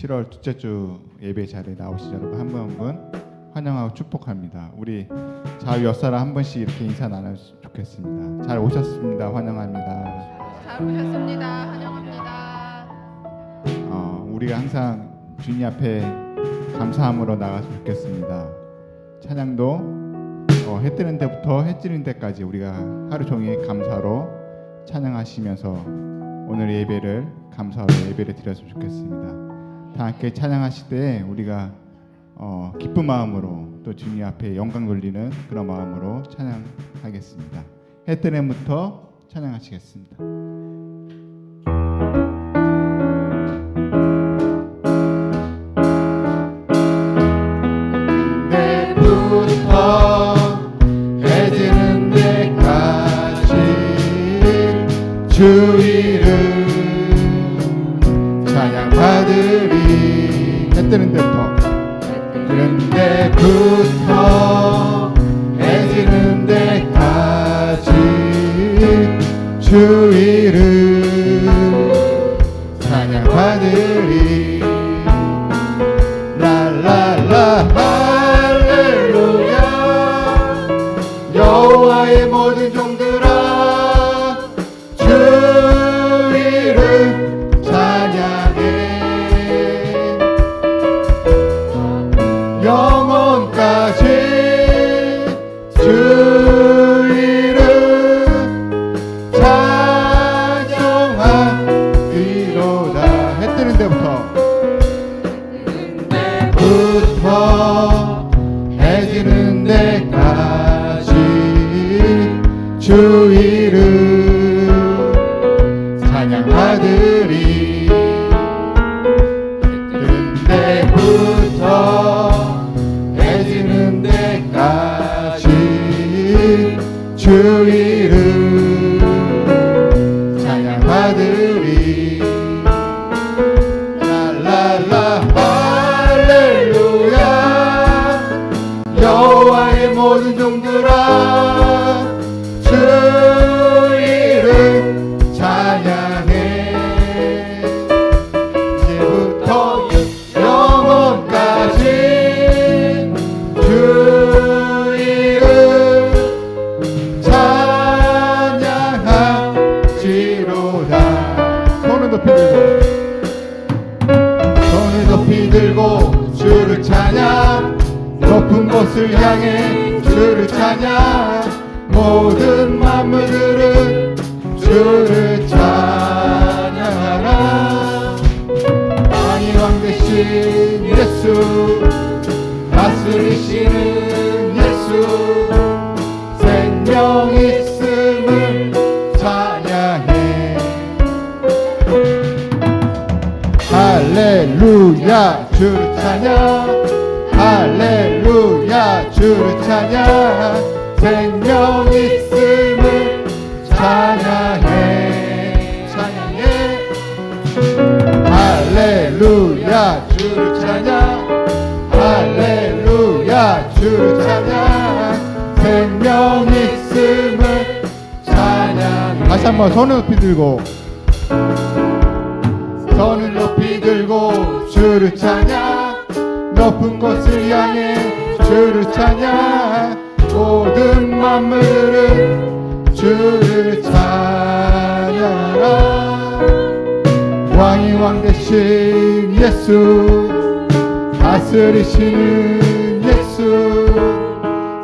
7월 둘째 주 예배 자리에 나오신 여러분 한 분 한 분 환영하고 축복합니다. 우리 좌우 옆사람 한 분씩 이렇게 인사 나누면 좋겠습니다. 잘 오셨습니다. 환영합니다. 잘 오셨습니다. 환영합니다. 우리가 항상 주님 앞에 감사함으로 나갔으면 좋겠습니다. 찬양도 해 뜨는 데부터 해 지는 데까지 우리가 하루 종일 감사로 찬양하시면서 오늘 예배를 감사로 예배를 드렸으면 좋겠습니다. 다 함께 찬양하실 때 우리가 기쁜 마음으로 또 주님 앞에 영광 돌리는 그런 마음으로 찬양하겠습니다. 해 뜨는 데부터 찬양하시겠습니다. 주 이름 찬양받으리. 해 뜨는 데부터 해 지는 데까지 주 이름 찬양받으리. 랄랄라 할렐루야. 여호와의 모든 종들아 영원까지 주 이름 찬송하리로다. 해 뜨는 데부터 해 지는 데까지 주 이름 찬양하리리. 주 이름 찬양받으리. 랄랄라 할렐루야. 여호와의 모든 종들아 주 이름 찬양해. 이제부터 영원까지 주 이름 손을 높이 들고 주를 찬양. 높은 곳을 향해 주를 찬양. 모든 만물들은 주를 찬양하라. 왕이 왕 되신 예수, 다스리시는 예수, 생명 있음을 찬양해. 할렐루야 주를 찬양. 할렐루야 주를 찬양. 생명 있음을 찬양해. 찬양해. 할렐루야 주를 찬양. 할렐루야 주를 찬양. 생명 있음을 찬양해. 다시 한번 손을 높이 들고 손을 높이 들고 주를 찬양. 높은 곳을 향해 주를 찬양. 모든 만물은 주를 찬양하라. 왕이 왕 되신 예수, 다스리시는 예수,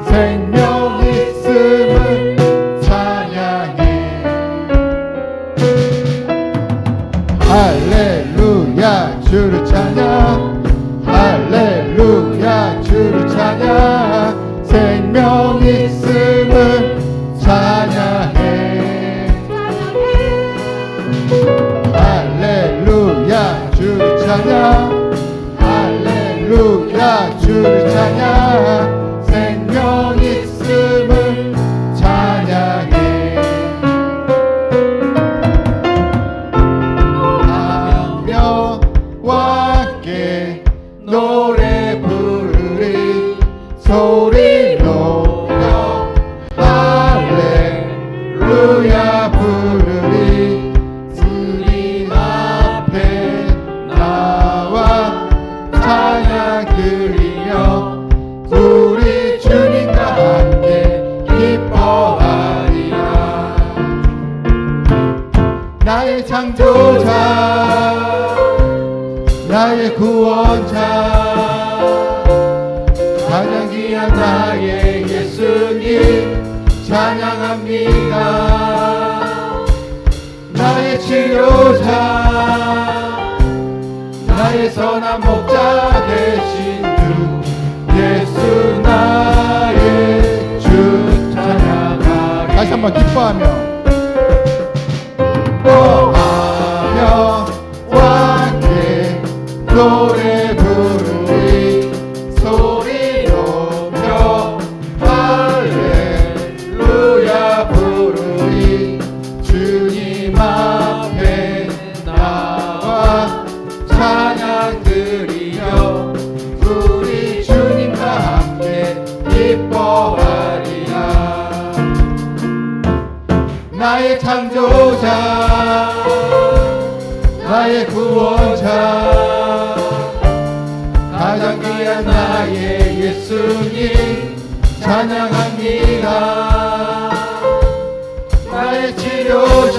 생명 있음을 찬양해. 할렐루야 주를 찬양. 할렐루야 주를 찬양. 생명 있음을 찬양해. 할렐루야 주를 찬양. 할렐루야 주를 찬양. 생명 있음을 찬양해. 하며와 함께 노래 부르리. 소리 높여 할렐루야 부르리. 주님 앞에 나와 나의 예수님 찬양합니다. 나의 치료자, 나의 선한 목자 되신 주 예수 나의 주 찬양하리. 다시 한번 기뻐하며 함께 노래 부르리 소리 높여 할렐루야 부르리 주님 앞에 나와 찬양 드리며 우리 주님과 함께 기뻐하리라. 나의 창조자, 나의 구원자, 가장 귀한 나의 예수님 찬양합니다. 나의 치료자,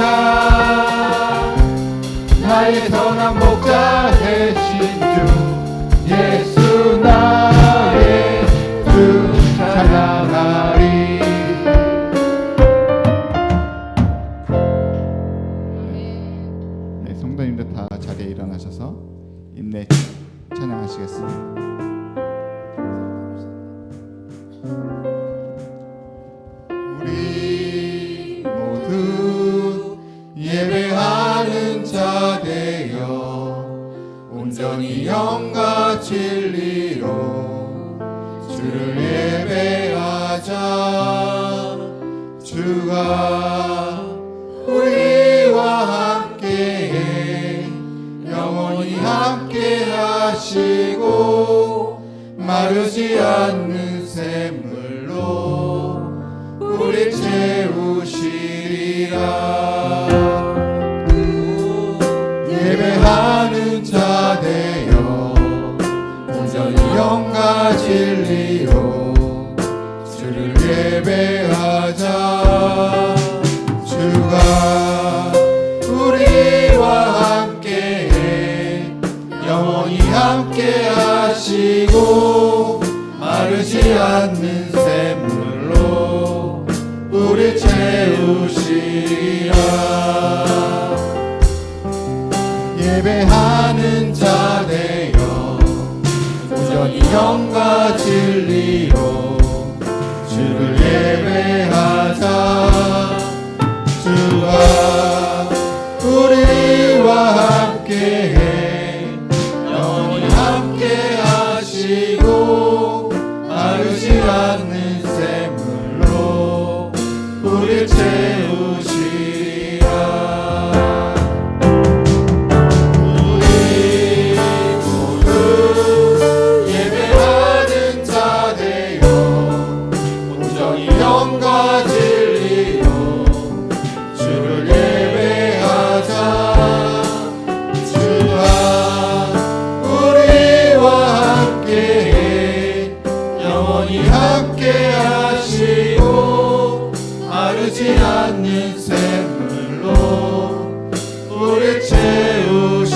나의 선한 목자 되신 주 예수 나의 주 찬양하리. 네, 성도님들 다 자리에 일어나셔서 인내 찬양하시겠습니다. 우리 모두 예배하는 자 되어 온전히 영과 진리로 주를 예배하자. 주가 우리와 함께해 영원히 함께 하시고 마르지 않는 샘물로 우리 채우시리라. 예배하는 자 되어 온전히 영과 진리로 주를 예배하자. 주가 우리와 함께해 영원히 함께 하시고 마르지 않는 샘물로 우리 채우시리라. 예배하는 자 되어 온전히 영과 진리로 주를 예배하자. 주가 우리와 함께해 영원히 함께 하시고 마르지 않는 샘물로 우리 채우시리라. 우리 모두 예배하는 자 되어 온전히 영과 진리로 주를 예배하자. 주가 우리와 함께해 영원히 함께 하시고 마르지 않는 샘물로 우리 채우시리라.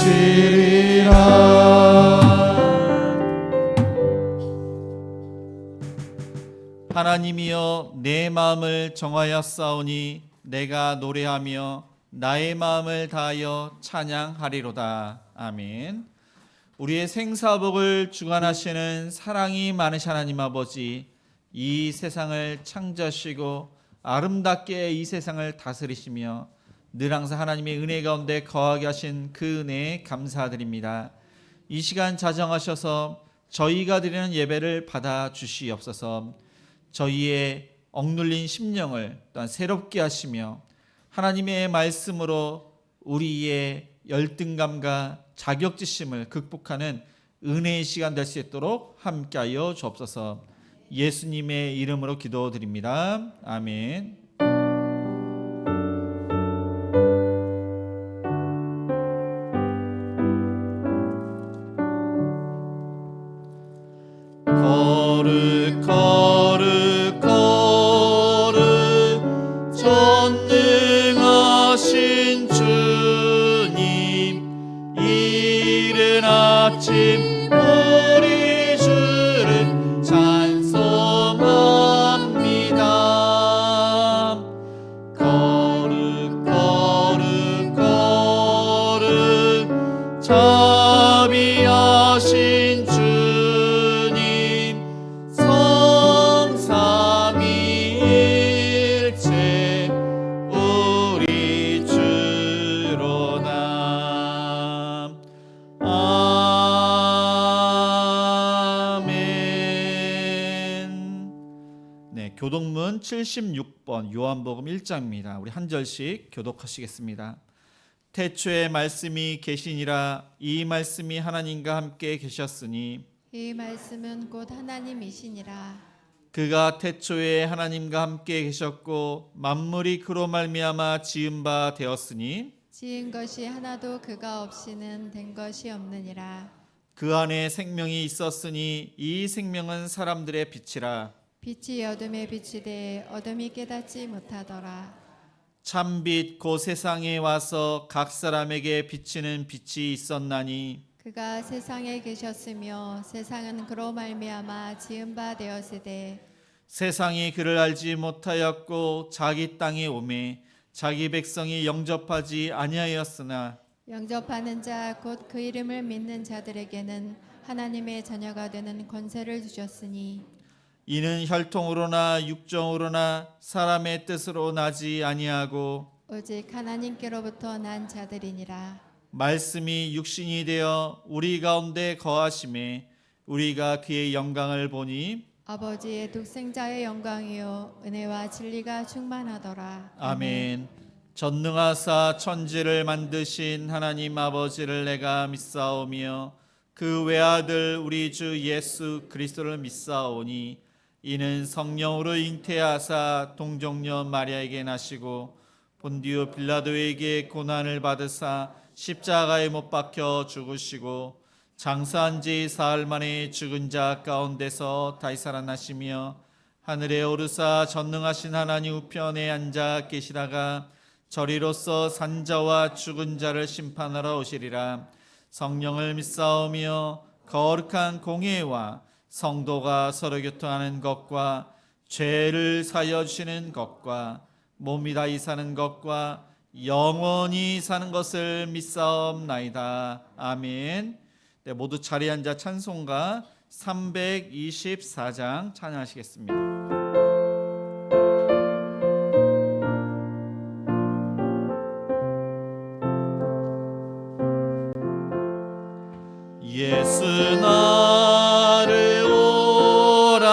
하나님이여 내 마음을 정하였사오니 내가 노래하며 나의 마음을 다하여 찬양하리로다. 아멘. 우리의 생사복을 주관하시는 사랑이 많으신 하나님 아버지, 이 세상을 창조하시고 아름답게 이 세상을 다스리시며 늘 항상 하나님의 은혜 가운데 거하게 하신 그 은혜에 감사드립니다. 이 시간 자정하셔서 저희가 드리는 예배를 받아 주시옵소서. 저희의 억눌린 심령을 또한 새롭게 하시며 하나님의 말씀으로 우리의 열등감과 자격지심을 극복하는 은혜의 시간 될 수 있도록 함께하여 주옵소서. 예수님의 이름으로 기도드립니다. 아멘. 거룩 거룩 거룩 전능하신 주님, 이른 아침 우리 주를 찬송하리. 교독문 76번 요한복음 1장입니다. 우리 한 절씩 교독하시겠습니다. 태초에 말씀이 계시니라. 이 말씀이 하나님과 함께 계셨으니 이 말씀은 곧 하나님이시니라. 그가 태초에 하나님과 함께 계셨고 만물이 그로 말미암아 지은 바 되었으니 지은 것이 하나도 그가 없이는 된 것이 없느니라. 그 안에 생명이 있었으니 이 생명은 사람들의 빛이라. 빛이 어둠에 비치되 어둠이 깨닫지 못하더라. 참빛 곧 세상에 와서 각 사람에게 비치는 빛이 있었나니 그가 세상에 계셨으며 세상은 그로 말미암아 지은 바 되었으되 세상이 그를 알지 못하였고 자기 땅에 오매 자기 백성이 영접하지 아니하였으나 영접하는 자 곧 그 이름을 믿는 자들에게는 하나님의 자녀가 되는 권세를 주셨으니 이는 혈통으로나 육정으로나 사람의 뜻으로 나지 아니하고 오직 하나님께로부터 난 자들이니라. 말씀이 육신이 되어 우리 가운데 거하심에 우리가 그의 영광을 보니 아버지의 독생자의 영광이요 은혜와 진리가 충만하더라. 아멘. 전능하사 천지를 만드신 하나님 아버지를 내가 믿사오며 그 외아들 우리 주 예수 그리스도를 믿사오니 이는 성령으로 잉태하사 동정녀 마리아에게 나시고 본디오 빌라도에게 고난을 받으사 십자가에 못 박혀 죽으시고 장사한 지 사흘 만에 죽은 자 가운데서 다시 살아나시며 하늘에 오르사 전능하신 하나님 우편에 앉아 계시다가 저리로서 산자와 죽은 자를 심판하러 오시리라. 성령을 믿사오며 거룩한 공예와 성도가 서로 교통하는 것과 죄를 사여 주시는 것과 몸이 다시 사는 것과 영원히 사는 것을 믿사옵나이다. 아멘. 네, 모두 자리에 앉아 찬송가 324장 찬양하시겠습니다. 예수 나를 오라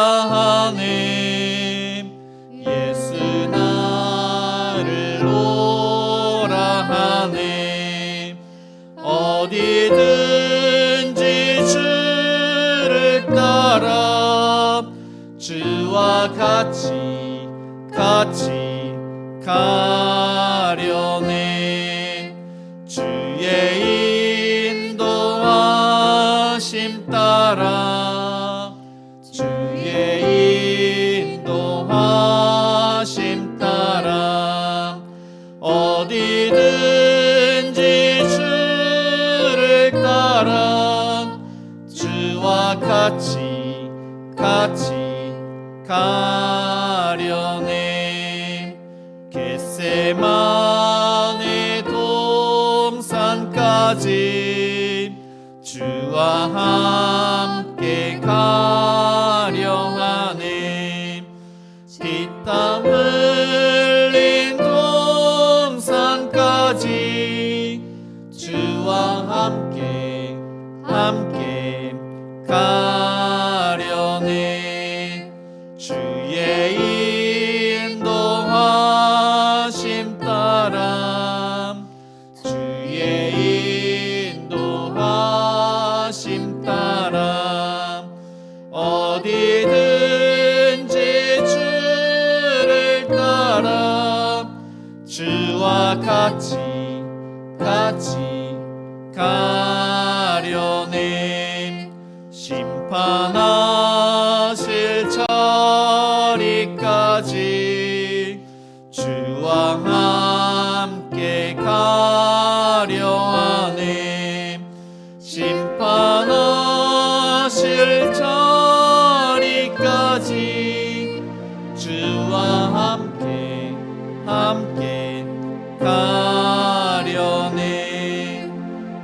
하네. 예수 나를 오라 하네. 어디든지 주를 따라 주와 같이 가려네. 주의 인도하심 따라 주의 인도하심 따라 어디든지 주를 따라 주와 같이 가려네. 겟세마네 동산까지 주와 함께 가려 하네. 피땀 흘린 동산까지 주와 함께 가려네. 주의 인도하심 따라 주의 인도하심 따라 어디든지 주를 따라 주와 같이 가려네. 심판하실 자리까지 주와 함께 가려 하네. 심판하실 자리까지 주와 함께 가려네.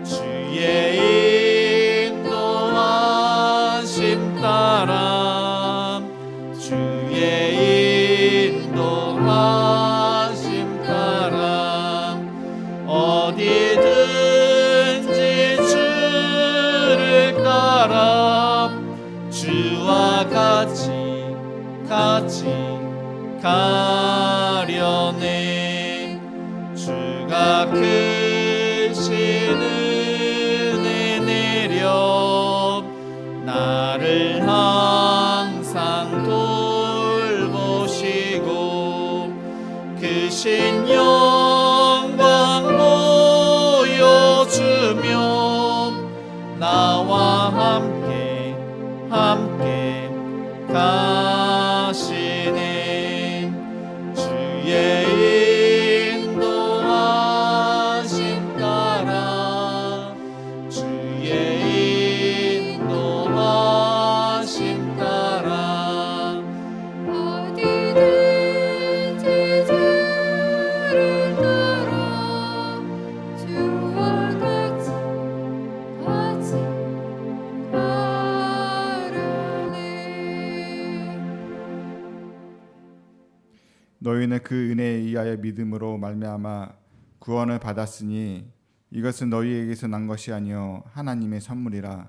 주의 인도하심 따라 주의 가려네. 주가 크신 은혜 내려 나를 항상 돌보시고 크신 영광 보여주며 나와 함께 가시네. 주의 인도하심 따라 주의 인도하심 따라 어디든지 주를 따라 주와 같이 가려네. 너희는 그 은혜에 의하여 믿음으로 말미암아 구원을 받았으니 이것은 너희에게서 난 것이 아니요 하나님의 선물이라.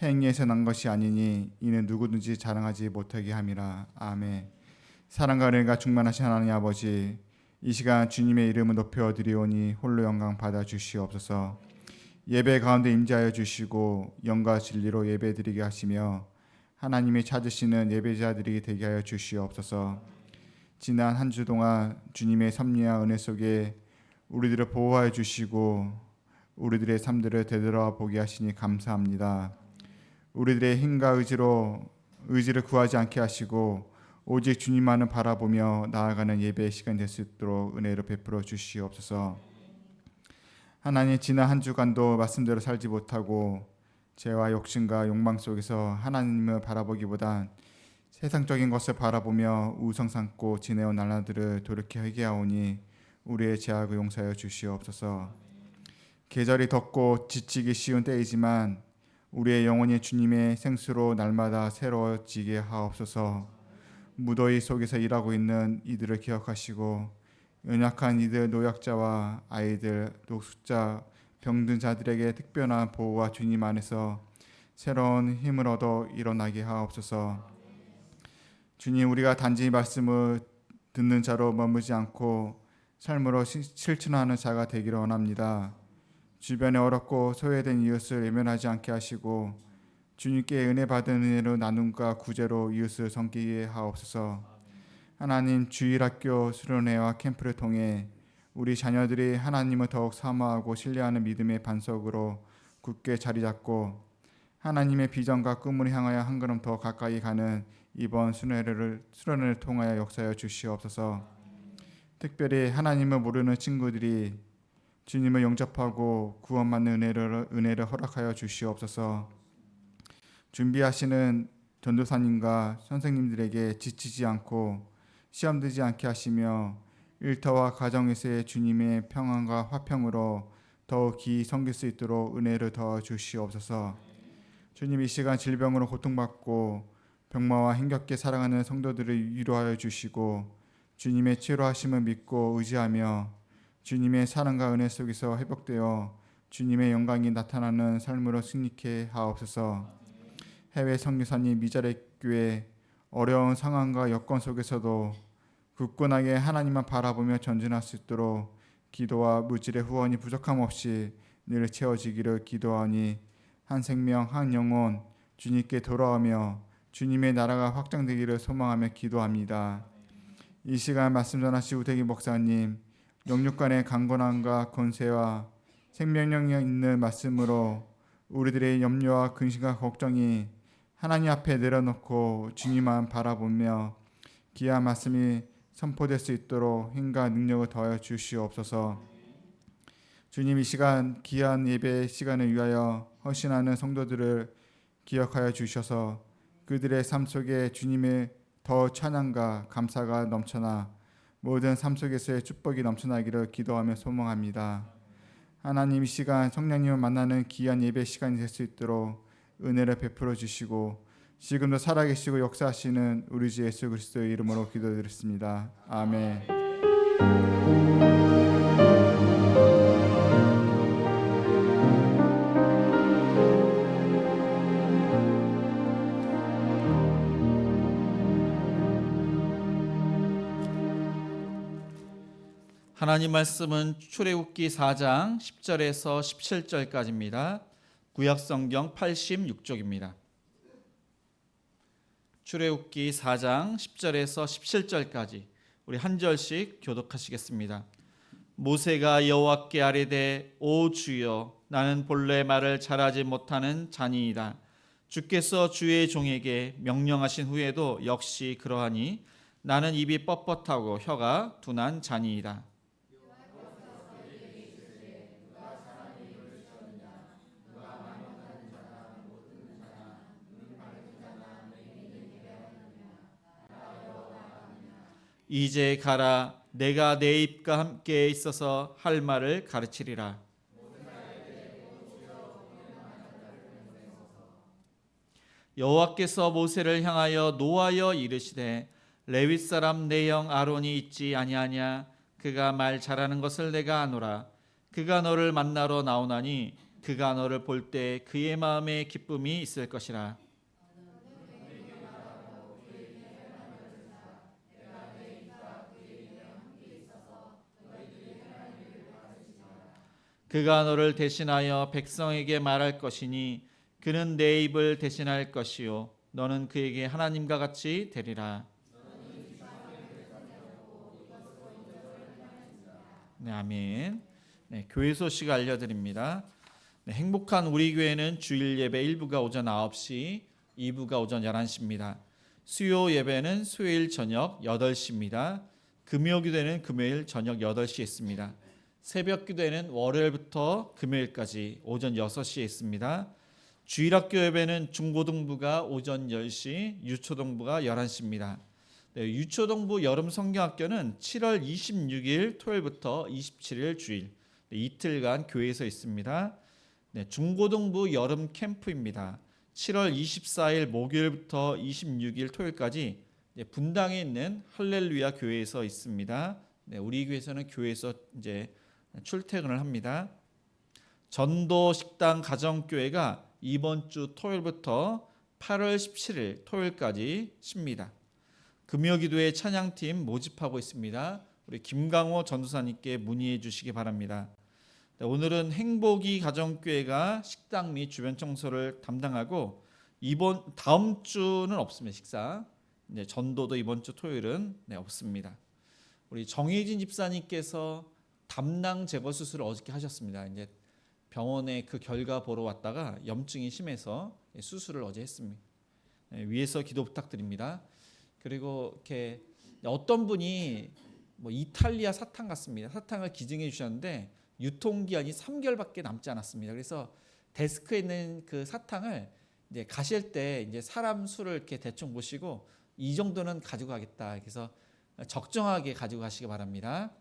행위에서 난 것이 아니니 이는 누구든지 자랑하지 못하게 함이라. 아멘. 사랑과 은혜가 충만하신 하나님 아버지, 이 시간 주님의 이름을 높여 드리오니 홀로 영광 받아 주시옵소서. 예배 가운데 임재하여 주시고 영과 진리로 예배 드리게 하시며 하나님이 찾으시는 예배자들이 되게 하여 주시옵소서. 지난 한 주 동안 주님의 섭리와 은혜 속에 우리들을 보호하여 주시고 우리들의 삶들을 되돌아보게 하시니 감사합니다. 우리들의 힘과 의지를 구하지 않게 하시고 오직 주님만을 바라보며 나아가는 예배의 시간 될 수 있도록 은혜로 베풀어 주시옵소서. 하나님, 지난 한 주간도 말씀대로 살지 못하고 죄와 욕심과 욕망 속에서 하나님을 바라보기보단 세상적인 것을 바라보며 우상 삼고 지내온 나라들을 돌이켜 회개하오니 우리의 죄악을 용서하여 주시옵소서. 계절이 덥고 지치기 쉬운 때이지만 우리의 영혼이 주님의 생수로 날마다 새로워지게 하옵소서. 무더위 속에서 일하고 있는 이들을 기억하시고 연약한 이들, 노약자와 아이들, 노숙자, 병든 자들에게 특별한 보호와 주님 안에서 새로운 힘을 얻어 일어나게 하옵소서. 주님, 우리가 단지 말씀을 듣는 자로 머무지 않고 삶으로 실천하는 자가 되기를 원합니다. 주변에 어렵고 소외된 이웃을 외면하지 않게 하시고 주님께 은혜 받은 은혜로 나눔과 구제로 이웃을 섬기게 하옵소서. 하나님, 주일학교 수련회와 캠프를 통해 우리 자녀들이 하나님을 더욱 사모하고 신뢰하는 믿음의 반석으로 굳게 자리 잡고 하나님의 비전과 꿈을 향하여 한 걸음 더 가까이 가는 이번 수련회를 통하여 역사하여 주시옵소서. 특별히 하나님을 모르는 친구들이 주님을 영접하고 구원받는 은혜를 허락하여 주시옵소서. 준비하시는 전도사님과 선생님들에게 지치지 않고 시험 들지 않게 하시며 일터와 가정에서의 주님의 평안과 화평으로 더욱 기이 섬길 수 있도록 은혜를 더해 주시옵소서. 주님, 이 시간 질병으로 고통받고 병마와 힘겹게 살아가는 성도들을 위로하여 주시고 주님의 치료하심을 믿고 의지하며 주님의 사랑과 은혜 속에서 회복되어 주님의 영광이 나타나는 삶으로 승리케 하옵소서. 해외 선교사님, 미자렛 교회 어려운 상황과 여건 속에서도 굳건하게 하나님만 바라보며 전진할 수 있도록 기도와 물질의 후원이 부족함 없이 늘 채워지기를 기도하니 한 생명 한 영혼 주님께 돌아오며 주님의 나라가 확장되기를 소망하며 기도합니다. 이 시간 말씀 전하신 우대기 목사님, 영육간의 강건함과 권세와 생명력이 있는 말씀으로 우리들의 염려와 근심과 걱정이 하나님 앞에 내려놓고 주님만 바라보며 귀한 말씀이 선포될 수 있도록 힘과 능력을 더하여 주시옵소서. 주님, 이 시간 귀한 예배 시간을 위하여 헌신하는 성도들을 기억하여 주셔서 그들의 삶 속에 주님의 더 찬양과 감사가 넘쳐나 모든 삶 속에서의 축복이 넘쳐나기를 기도하며 소망합니다. 하나님, 이 시간 성령님을 만나는 귀한 예배 시간이 될 수 있도록 은혜를 베풀어 주시고 지금도 살아계시고 역사하시는 우리 주 예수 그리스도의 이름으로 기도드렸습니다. 아멘. 하나님 말씀은 출애굽기 4장 10절에서 17절까지입니다. 구약성경 86쪽입니다. 출애굽기 4장 10절에서 17절까지 우리 한 절씩 교독하시겠습니다. 모세가 여호와께 아뢰되 오 주여 나는 본래 말을 잘하지 못하는 자니이다. 주께서 주의 종에게 명령하신 후에도 역시 그러하니 나는 입이 뻣뻣하고 혀가 둔한 자니이다. 이제 가라 내가 내 입과 함께 있어서 할 말을 가르치리라. 여호와께서 모세를 향하여 노하여 이르시되 레위 사람 내 형 아론이 있지 아니하냐. 그가 말 잘하는 것을 내가 아노라. 그가 너를 만나러 나오나니 그가 너를 볼 때 그의 마음에 기쁨이 있을 것이라. 그가 너를 대신하여 백성에게 말할 것이니 그는 내 입을 대신할 것이요 너는 그에게 하나님과 같이 되리라. 네, 아멘. 네, 교회 소식 알려드립니다. 네, 행복한 우리 교회는 주일 예배 1부가 오전 9시, 2부가 오전 11시입니다. 수요 예배는 수요일 저녁 8시입니다. 금요 기도는 금요일 저녁 8시에 있습니다. 새벽 기도회는 월요일부터 금요일까지 오전 6시에 있습니다. 주일학교 예배는 중고등부가 오전 10시, 유초등부가 11시입니다. 네, 유초등부 여름 성경학교는 7월 26일 토요일부터 27일 주일 이틀간 교회에서 있습니다. 네, 중고등부 여름 캠프입니다. 7월 24일 목요일부터 26일 토요일까지 분당에 있는 할렐루야 교회에서 있습니다. 네, 우리 교회에서는 교회에서 이제 출퇴근을 합니다. 전도 식당 가정교회가 이번 주 토요일부터 8월 17일 토요일까지 쉽니다. 금요기도회 찬양팀 모집하고 있습니다. 우리 김강호 전도사님께 문의해 주시기 바랍니다. 오늘은 행복이 가정교회가 식당 및 주변 청소를 담당하고 다음 주는 없습니다. 식사. 이제 전도도 이번 주 토요일은 없습니다. 우리 정혜진 집사님께서 담낭 제거 수술을 어저께 하셨습니다. 이제 병원에 그 결과 보러 왔다가 염증이 심해서 수술을 어제 했습니다. 위에서 기도 부탁드립니다. 그리고 이렇게 어떤 분이 이탈리아 사탕 같습니다. 사탕을 기증해 주셨는데 유통기한이 3개월밖에 남지 않았습니다. 그래서 데스크에 있는 그 사탕을 이제 가실 때 이제 사람 수를 이렇게 대충 보시고 이 정도는 가지고 가겠다. 그래서 적정하게 가지고 가시기 바랍니다.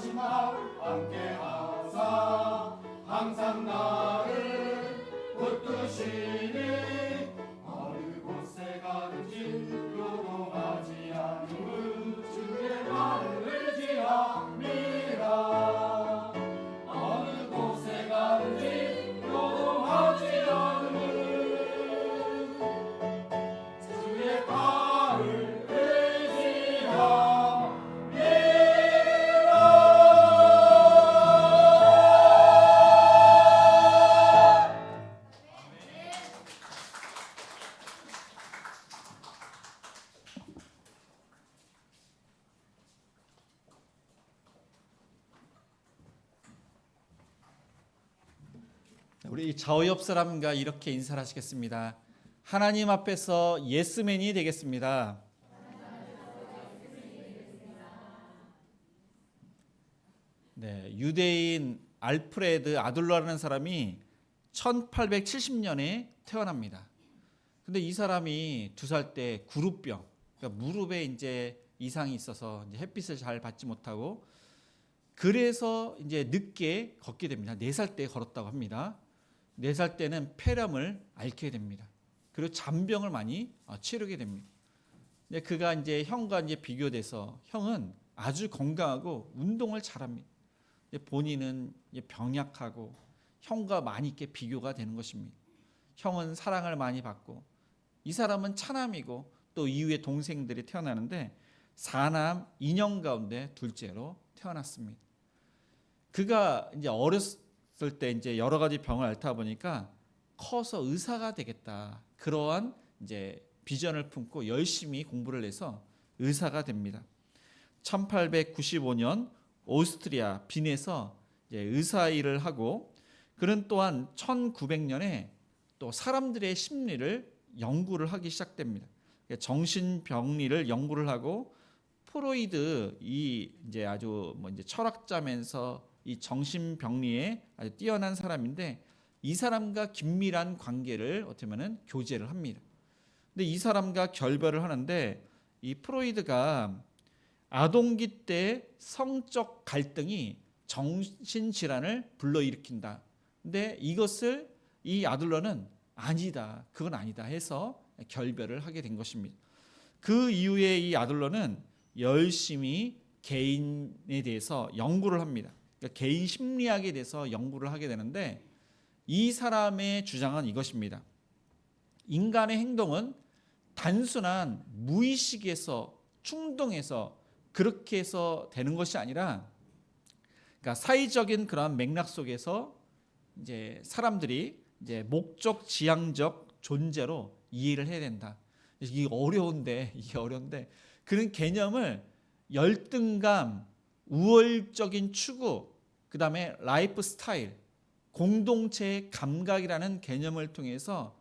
마지막 함께하사 항상 나를 붙드시니 어느 곳에 가든지 요동하지 않음은 주의 말을 의지함이라. 어느 곳에 가든지 요동하지 않음은 주의 말을 의지함이라. 우리 좌우 옆 사람과 이렇게 인사를 하시겠습니다. 하나님 앞에서 예스맨이 되겠습니다. 네, 유대인 알프레드 아들러라는 사람이 1870년에 태어납니다. 근데 이 사람이 2살 때 구루병, 그러니까 무릎에 이제 이상이 있어서 이제 햇빛을 잘 받지 못하고 그래서 이제 늦게 걷게 됩니다. 4살 때 걸었다고 합니다. 4살 때는 폐렴을 앓게 됩니다. 그리고 잔병을 많이 치르게 됩니다. 근데 그가 이제 형과 이제 비교돼서 형은 아주 건강하고 운동을 잘합니다. 본인은 병약하고 형과 많이 이렇게 비교가 되는 것입니다. 형은 사랑을 많이 받고 이 사람은 차남이고 또 이후에 동생들이 태어나는데 4남 2녀 가운데 둘째로 태어났습니다. 그가 이제 어렸을 때 이제 여러 가지 병을 앓다 보니까 커서 의사가 되겠다. 그러한 이제 비전을 품고 열심히 공부를 해서 의사가 됩니다. 1895년 오스트리아 빈에서 이제 의사 일을 하고 그는 또한 1900년에 또 사람들의 심리를 연구를 하기 시작됩니다. 정신병리를 연구를 하고 프로이드 이 이제 아주 이제 철학자면서 이 정신병리에 아주 뛰어난 사람인데 이 사람과 긴밀한 관계를 어떻게 보면은 교제를 합니다. 근데 이 사람과 결별을 하는데 이 프로이드가 아동기 때 성적 갈등이 정신질환을 불러일으킨다. 근데 이것을 이 아들러는 아니다. 그건 아니다 해서 결별을 하게 된 것입니다. 그 이후에 이 아들러는 열심히 개인에 대해서 연구를 합니다. 그러니까 개인 심리학에 대해서 연구를 하게 되는데 이 사람의 주장은 이것입니다. 인간의 행동은 단순한 무의식에서 충동에서 그렇게 해서 되는 것이 아니라 그러니까 사회적인 그런 맥락 속에서 이제 사람들이 이제 목적 지향적 존재로 이해를 해야 된다. 이게 어려운데 그런 개념을 열등감, 우월적인 추구, 그다음에 라이프 스타일, 공동체의 감각이라는 개념을 통해서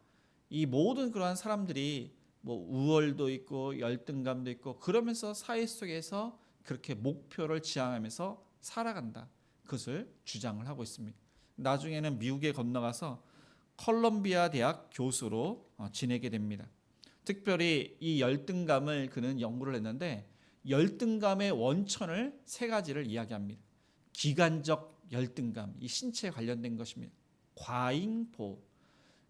이 모든 그러한 사람들이 뭐 우월도 있고 열등감도 있고 그러면서 사회 속에서 그렇게 목표를 지향하면서 살아간다. 그것을 주장을 하고 있습니다. 나중에는 미국에 건너가서 컬럼비아 대학 교수로 지내게 됩니다. 특별히 이 열등감을 그는 연구를 했는데 열등감의 원천을 3가지를 이야기합니다. 기관적 열등감, 이 신체에 관련된 것입니다. 과잉보.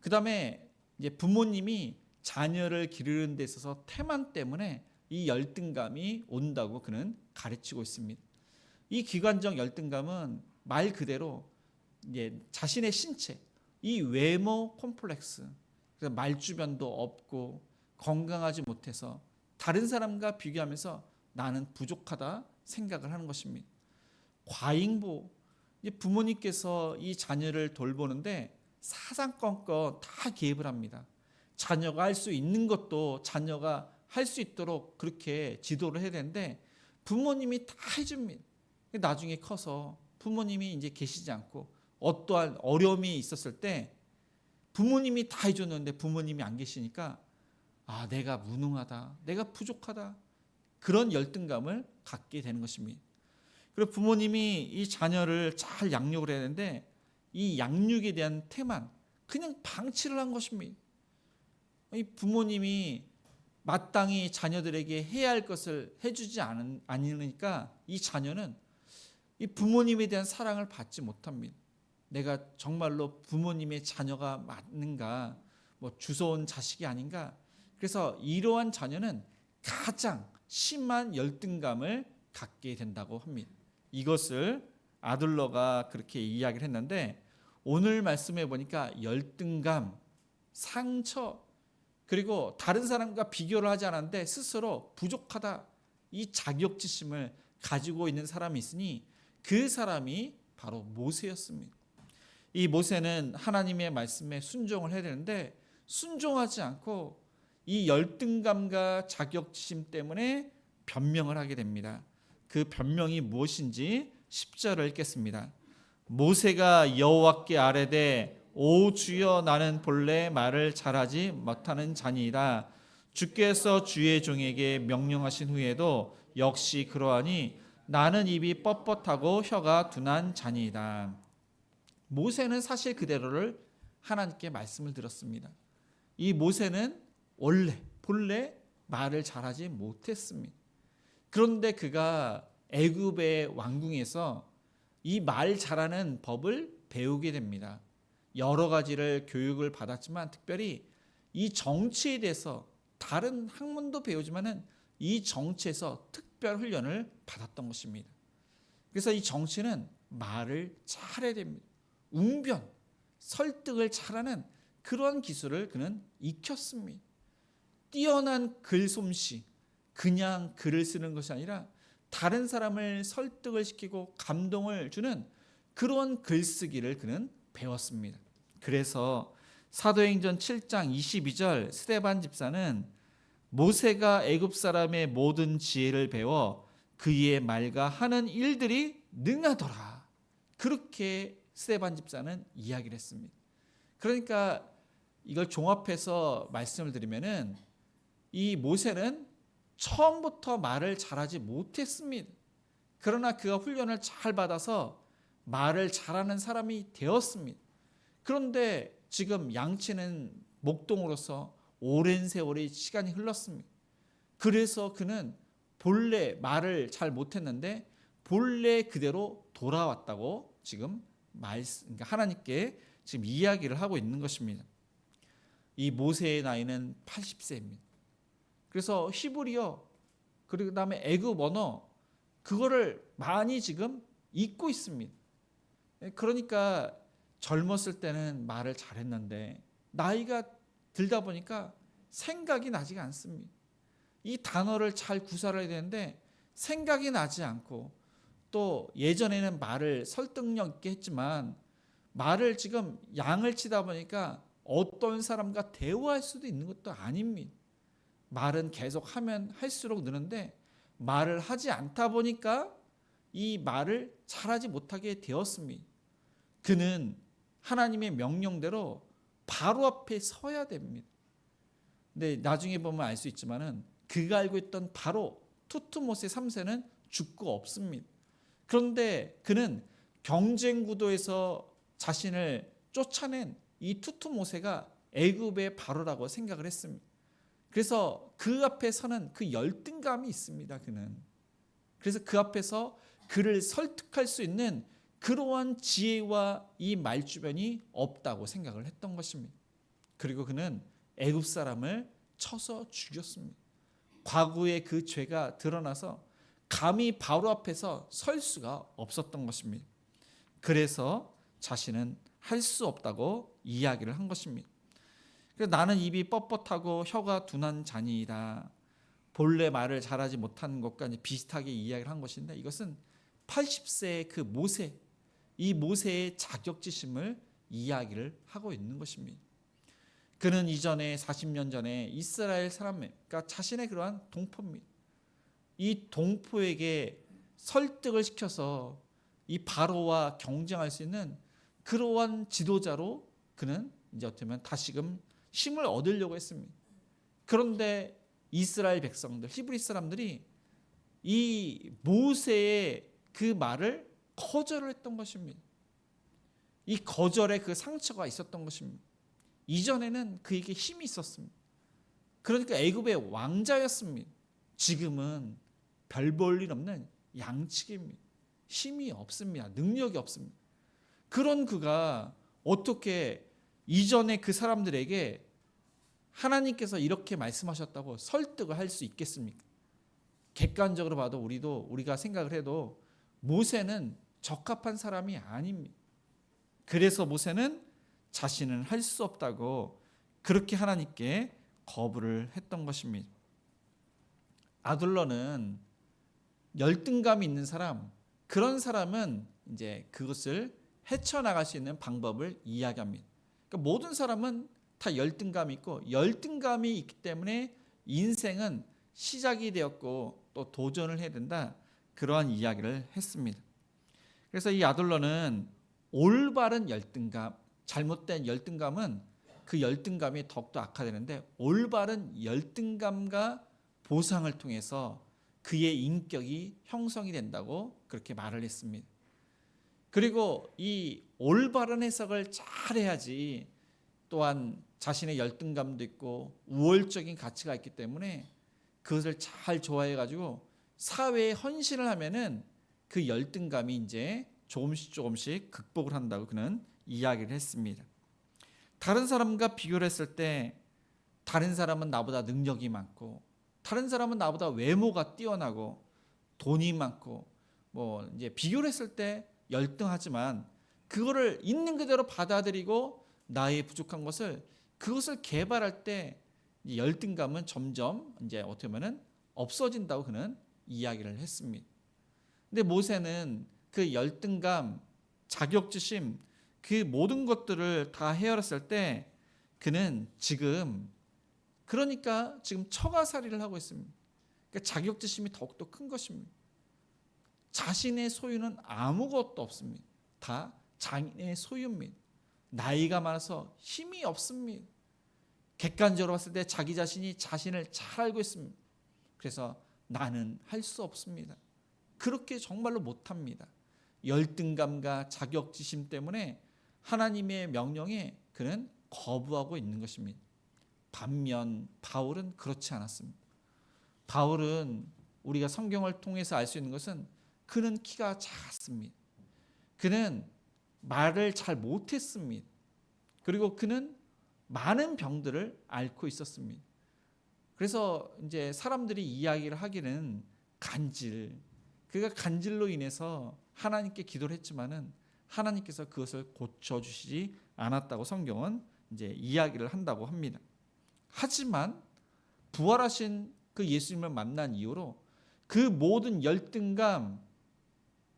그다음에 이제 부모님이 자녀를 기르는 데 있어서 태만 때문에 이 열등감이 온다고 그는 가르치고 있습니다. 이 기관적 열등감은 말 그대로 이제 자신의 신체, 이 외모 콤플렉스, 그래서 말주변도 없고 건강하지 못해서 다른 사람과 비교하면서 나는 부족하다 생각을 하는 것입니다. 과잉보, 부모님께서 이 자녀를 돌보는데 사사건건 다 개입을 합니다. 자녀가 할 수 있는 것도 자녀가 할 수 있도록 그렇게 지도를 해야 되는데 부모님이 다 해줍니다. 나중에 커서 부모님이 이제 계시지 않고 어떠한 어려움이 있었을 때 부모님이 다 해줬는데 부모님이 안 계시니까 아, 내가 무능하다, 내가 부족하다, 그런 열등감을 갖게 되는 것입니다. 그리고 부모님이 이 자녀를 잘 양육을 해야 되는데 이 양육에 대한 태만, 그냥 방치를 한 것입니다. 이 부모님이 마땅히 자녀들에게 해야 할 것을 해주지 않으니까 이 자녀는 이 부모님에 대한 사랑을 받지 못합니다. 내가 정말로 부모님의 자녀가 맞는가, 뭐 주워온 자식이 아닌가. 그래서 이러한 자녀는 가장 심한 열등감을 갖게 된다고 합니다. 이것을 아들러가 그렇게 이야기를 했는데, 오늘 말씀해 보니까 열등감, 상처, 그리고 다른 사람과 비교를 하지 않았는데 스스로 부족하다, 이 자격지심을 가지고 있는 사람이 있으니 그 사람이 바로 모세였습니다. 이 모세는 하나님의 말씀에 순종을 해야 되는데 순종하지 않고 이 열등감과 자격지심 때문에 변명을 하게 됩니다. 그 변명이 무엇인지 10절을 읽겠습니다. 모세가 여호와께 아뢰되 오 주여 나는 본래 말을 잘하지 못하는 자니이다. 주께서 주의 종에게 명령하신 후에도 역시 그러하니 나는 입이 뻣뻣하고 혀가 둔한 자니이다. 모세는 사실 그대로를 하나님께 말씀을 들었습니다. 이 모세는 본래 말을 잘하지 못했습니다. 그런데 그가 애굽의 왕궁에서 이 말 잘하는 법을 배우게 됩니다. 여러 가지를 교육을 받았지만 특별히 이 정치에 대해서 다른 학문도 배우지만은 이 정치에서 특별 훈련을 받았던 것입니다. 그래서 이 정치는 말을 잘해야 됩니다. 웅변, 설득을 잘하는 그런 기술을 그는 익혔습니다. 뛰어난 글솜씨, 그냥 글을 쓰는 것이 아니라 다른 사람을 설득을 시키고 감동을 주는 그런 글쓰기를 그는 배웠습니다. 그래서 사도행전 7장 22절 스데반 집사는 모세가 애굽 사람의 모든 지혜를 배워 그의 말과 하는 일들이 능하더라. 그렇게 스데반 집사는 이야기를 했습니다. 그러니까 이걸 종합해서 말씀을 드리면은 이 모세는 처음부터 말을 잘하지 못했습니다. 그러나 그가 훈련을 잘 받아서 말을 잘하는 사람이 되었습니다. 그런데 지금 양치는 목동으로서 오랜 세월의 시간이 흘렀습니다. 그래서 그는 본래 말을 잘 못했는데 본래 그대로 돌아왔다고 지금 그러니까 하나님께 지금 이야기를 하고 있는 것입니다. 이 모세의 나이는 80세입니다. 그래서 히브리어 그리고 그다음에 애굽 언어 그거를 많이 지금 잊고 있습니다. 그러니까 젊었을 때는 말을 잘했는데 나이가 들다 보니까 생각이 나지가 않습니다. 이 단어를 잘 구사를 해야 되는데 생각이 나지 않고 또 예전에는 말을 설득력 있게 했지만 말을 지금 양을 치다 보니까 어떤 사람과 대화할 수도 있는 것도 아닙니다. 말은 계속 하면 할수록 느는데 말을 하지 않다 보니까 이 말을 잘하지 못하게 되었습니다. 그는 하나님의 명령대로 바로 앞에 서야 됩니다. 근데 나중에 보면 알 수 있지만은 그가 알고 있던 바로 투트모세 3세는 죽고 없습니다. 그런데 그는 경쟁 구도에서 자신을 쫓아낸 이 투트모세가 애굽의 바로라고 생각을 했습니다. 그래서 그 앞에 서는 그 열등감이 있습니다. 그는 그래서 그 앞에서 그를 설득할 수 있는 그러한 지혜와 이 말주변이 없다고 생각을 했던 것입니다. 그리고 그는 애굽 사람을 쳐서 죽였습니다. 과거의 그 죄가 드러나서 감히 바로 앞에서 설 수가 없었던 것입니다. 그래서 자신은 할 수 없다고 이야기를 한 것입니다. 그래서 나는 입이 뻣뻣하고 혀가 둔한 자니이다. 본래 말을 잘하지 못한 것과 비슷하게 이야기를 한 것인데 이것은 80세의 그 모세, 이 모세의 자격지심을 이야기를 하고 있는 것입니다. 그는 이전에 40년 전에 이스라엘 사람, 그러니까 자신의 그러한 동포입니다. 이 동포에게 설득을 시켜서 이 바로와 경쟁할 수 있는 그러한 지도자로 그는 이제 어떻게 보면 다시금 힘을 얻으려고 했습니다. 그런데 이스라엘 백성들, 히브리 사람들이 이 모세의 그 말을 거절을 했던 것입니다. 이 거절의 그 상처가 있었던 것입니다. 이전에는 그에게 힘이 있었습니다. 그러니까 애굽의 왕자였습니다. 지금은 별 볼 일 없는 양치기입니다. 힘이 없습니다. 능력이 없습니다. 그런 그가 어떻게 이전에 그 사람들에게 하나님께서 이렇게 말씀하셨다고 설득을 할 수 있겠습니까? 객관적으로 봐도 우리가 생각을 해도 모세는 적합한 사람이 아닙니다. 그래서 모세는 자신은 할 수 없다고 그렇게 하나님께 거부를 했던 것입니다. 아둘러는 열등감이 있는 사람, 그런 사람은 이제 그것을 헤쳐나갈 수 있는 방법을 이야기합니다. 그러니까 모든 사람은 다 열등감이 있고 열등감이 있기 때문에 인생은 시작이 되었고 또 도전을 해야 된다. 그러한 이야기를 했습니다. 그래서 이 아둘러는 올바른 열등감, 잘못된 열등감은 그 열등감이 더욱더 악화되는데 올바른 열등감과 보상을 통해서 그의 인격이 형성이 된다고 그렇게 말을 했습니다. 그리고 이 올바른 해석을 잘 해야지 또한 자신의 열등감도 있고 우월적인 가치가 있기 때문에 그것을 잘 조화해 가지고 사회에 헌신을 하면은 그 열등감이 이제 조금씩 극복을 한다고 그는 이야기를 했습니다. 다른 사람과 비교를 했을 때 다른 사람은 나보다 능력이 많고 다른 사람은 나보다 외모가 뛰어나고 돈이 많고 뭐 이제 비교를 했을 때 열등하지만 그거를 있는 그대로 받아들이고 나의 부족한 것을 그것을 개발할 때 열등감은 점점 이제 어떻게 보면은 없어진다고 그는 이야기를 했습니다. 근데 모세는 그 열등감, 자격지심 그 모든 것들을 다 헤아렸을 때 그는 지금 처가살이를 하고 있습니다. 그러니까 자격지심이 더욱더 큰 것입니다. 자신의 소유는 아무것도 없습니다. 다 장인의 소유입니다. 나이가 많아서 힘이 없습니다. 객관적으로 봤을 때 자기 자신이 자신을 잘 알고 있습니다. 그래서 나는 할 수 없습니다. 그렇게 정말로 못합니다. 열등감과 자격지심 때문에 하나님의 명령에 그는 거부하고 있는 것입니다. 반면 바울은 그렇지 않았습니다. 바울은 우리가 성경을 통해서 알 수 있는 것은 그는 키가 작았습니다. 그는 말을 잘 못했습니다. 그리고 그는 많은 병들을 앓고 있었습니다. 그래서 이제 사람들이 이야기를 하기는 그가 간질로 인해서 하나님께 기도를 했지만은 하나님께서 그것을 고쳐주시지 않았다고 성경은 이제 이야기를 한다고 합니다. 하지만 부활하신 그 예수님을 만난 이후로 그 모든 열등감,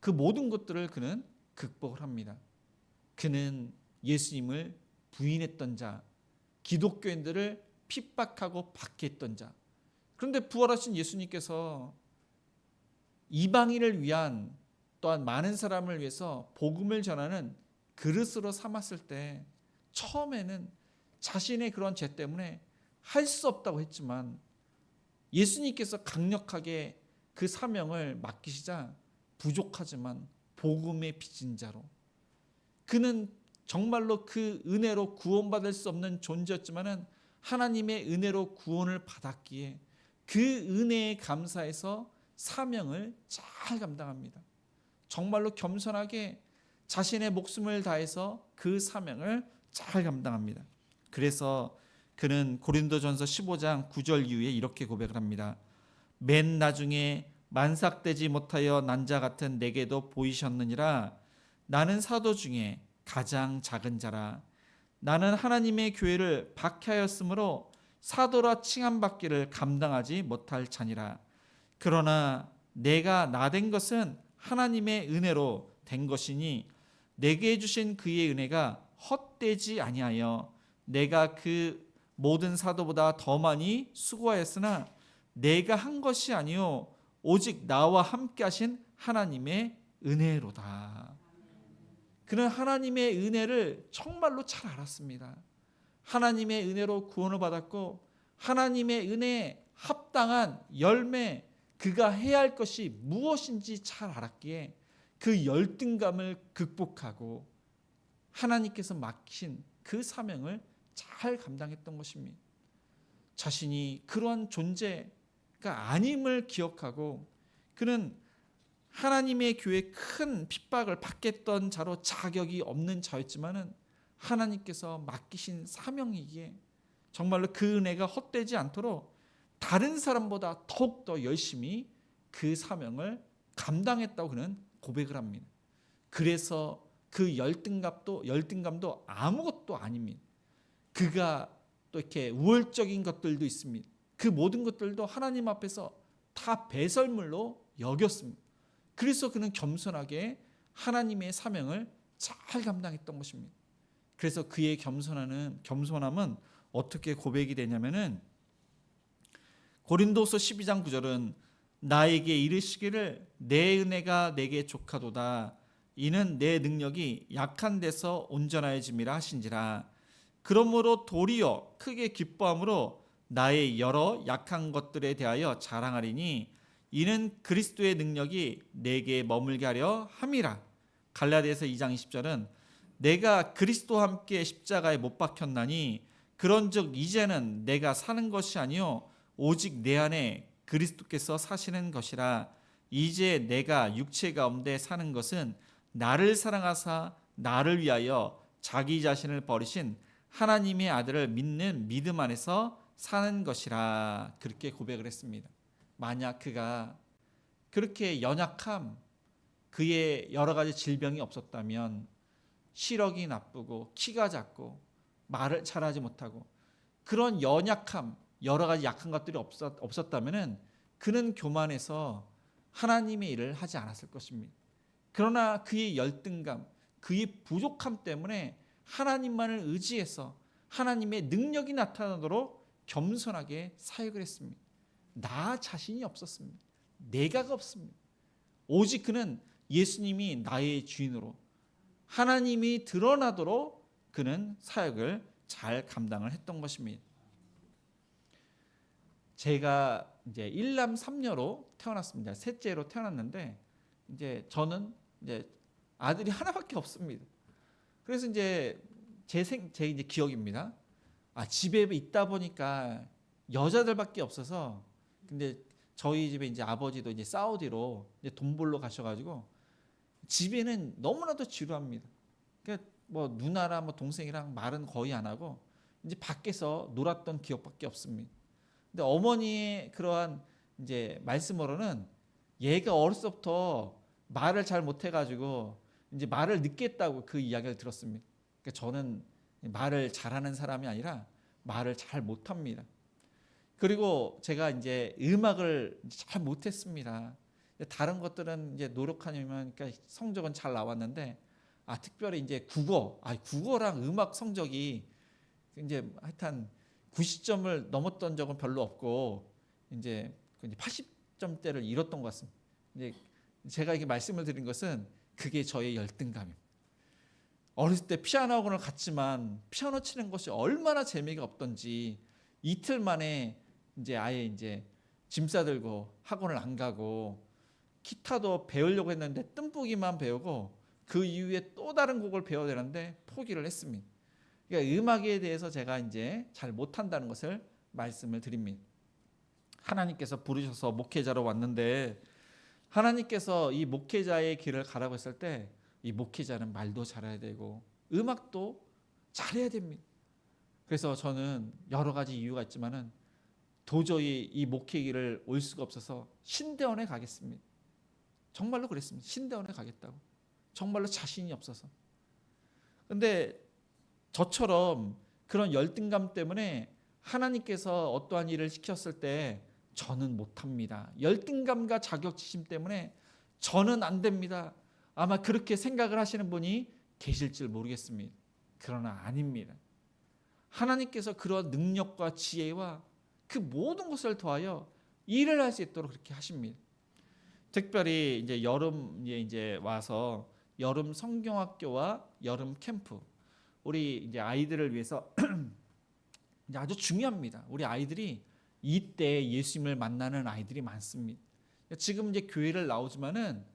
그 모든 것들을 그는 극복을 합니다. 그는 예수님을 부인했던 자, 기독교인들을 핍박하고 박해했던 자. 그런데 부활하신 예수님께서 이방인을 위한 또한 많은 사람을 위해서 복음을 전하는 그릇으로 삼았을 때 처음에는 자신의 그런 죄 때문에 할 수 없다고 했지만 예수님께서 강력하게 그 사명을 맡기시자 부족하지만 복음의 빚진 자로 그는 정말로 그 은혜로 구원받을 수 없는 존재였지만은 하나님의 은혜로 구원을 받았기에 그 은혜에 감사해서 사명을 잘 감당합니다. 정말로 겸손하게 자신의 목숨을 다해서 그 사명을 잘 감당합니다. 그래서 그는 고린도전서 15장 9절 이후에 이렇게 고백을 합니다. 맨 나중에 만삭되지 못하여 난 자 같은 내게도 보이셨느니라. 나는 사도 중에 가장 작은 자라. 나는 하나님의 교회를 박해하였으므로 사도라 칭함받기를 감당하지 못할 자니라. 그러나 내가 나된 것은 하나님의 은혜로 된 것이니 내게 주신 그의 은혜가 헛되지 아니하여 내가 그 모든 사도보다 더 많이 수고하였으나 내가 한 것이 아니요 오직 나와 함께 하신 하나님의 은혜로다. 그는 하나님의 은혜를 정말로 잘 알았습니다. 하나님의 은혜로 구원을 받았고 하나님의 은혜에 합당한 열매, 그가 해야 할 것이 무엇인지 잘 알았기에 그 열등감을 극복하고 하나님께서 맡긴 그 사명을 잘 감당했던 것입니다. 자신이 그러한 존재가 아님을 기억하고 그는 하나님의 교회에 큰 핍박을 받겠던 자로 자격이 없는 자였지만은 하나님께서 맡기신 사명이기에 정말로 그 은혜가 헛되지 않도록 다른 사람보다 더욱더 열심히 그 사명을 감당했다고 그는 고백을 합니다. 그래서 그 열등감도 아무것도 아닙니다. 그가 또 이렇게 우월적인 것들도 있습니다. 그 모든 것들도 하나님 앞에서 다 배설물로 여겼습니다. 그래서 그는 겸손하게 하나님의 사명을 잘 감당했던 것입니다. 그래서 그의 겸손함은 어떻게 고백이 되냐면은 고린도서 12장 9절은 나에게 이르시기를 내 은혜가 내게 족하도다. 이는 내 능력이 약한 데서 온전하여짐이라 하신지라. 그러므로 도리어 크게 기뻐함으로 나의 여러 약한 것들에 대하여 자랑하리니 이는 그리스도의 능력이 내게 머물게 하려 함이라. 갈라디아서 2장 20절은 내가 그리스도와 함께 십자가에 못 박혔나니 그런즉 이제는 내가 사는 것이 아니요 오직 내 안에 그리스도께서 사시는 것이라. 이제 내가 육체 가운데 사는 것은 나를 사랑하사 나를 위하여 자기 자신을 버리신 하나님의 아들을 믿는 믿음 안에서 사는 것이라. 그렇게 고백을 했습니다. 만약 그가 그렇게 연약함, 그의 여러 가지 질병이 없었다면, 시력이 나쁘고 키가 작고 말을 잘하지 못하고 그런 연약함, 여러 가지 약한 것들이 없었다면 그는 교만해서 하나님의 일을 하지 않았을 것입니다. 그러나 그의 열등감, 그의 부족함 때문에 하나님만을 의지해서 하나님의 능력이 나타나도록 겸손하게 사역을 했습니다. 나 자신이 없었습니다. 내가가 없습니다. 오직 그는 예수님이 나의 주인으로 하나님이 드러나도록 그는 사역을 잘 감당을 했던 것입니다. 제가 이제 일남 삼녀로 태어났습니다. 셋째로 태어났는데 이제 저는 이제 아들이 하나밖에 없습니다. 그래서 이제 제 이제 기억입니다. 집에 있다 보니까 여자들밖에 없어서, 근데 저희 집에 이제 아버지도 이제 사우디로 이제 돈 벌러 가셔가지고 집에는 너무나도 지루합니다. 그러니까 뭐 누나랑 뭐 동생이랑 말은 거의 안 하고 이제 밖에서 놀았던 기억밖에 없습니다. 근데 어머니의 그러한 이제 말씀으로는 얘가 어렸을 때부터 말을 잘 못해가지고 이제 말을 늦겠다고 그 이야기를 들었습니다. 그러니까 저는 말을 잘하는 사람이 아니라 말을 잘 못합니다. 그리고 제가 이제 음악을 잘 못했습니다. 다른 것들은 이제 노력하면 그러니까 성적은 잘 나왔는데 특별히 이제 국어랑 음악 성적이 이제 하여튼 90점을 넘었던 적은 별로 없고 이제 80점대를 이뤘던 것 같습니다. 이제 제가 이렇게 말씀을 드린 것은 그게 저의 열등감입니다. 어렸을 때 피아노 학원을 갔지만 피아노 치는 것이 얼마나 재미가 없던지 이틀 만에 이제 아예 이제 짐 싸들고 학원을 안 가고 기타도 배우려고 했는데 뜸보기만 배우고 그 이후에 또 다른 곡을 배워야 되는데 포기를 했습니다. 그러니까 음악에 대해서 제가 이제 잘 못한다는 것을 말씀을 드립니다. 하나님께서 부르셔서 목회자로 왔는데 하나님께서 이 목회자의 길을 가라고 했을 때 이 목회자는 말도 잘해야 되고 음악도 잘해야 됩니다. 그래서 저는 여러 가지 이유가 있지만은 도저히 이 목회 길을 올 수가 없어서 신대원에 가겠습니다. 정말로 그랬습니다. 신대원에 가겠다고. 정말로 자신이 없어서. 근데 저처럼 그런 열등감 때문에 하나님께서 어떠한 일을 시켰을 때 저는 못합니다. 열등감과 자격지심 때문에 저는 안 됩니다. 아마 그렇게 생각을 하시는 분이 계실지 모르겠습니다. 그러나 아닙니다. 하나님께서 그런 능력과 지혜와 그 모든 것을 더하여 일을 할 수 있도록 그렇게 하십니다. 특별히 이제 여름에 이제 와서 여름 성경학교와 여름 캠프, 우리 이제 아이들을 위해서 이제 아주 중요합니다. 우리 아이들이 이때 예수님을 만나는 아이들이 많습니다. 지금 이제 교회를 나오지만은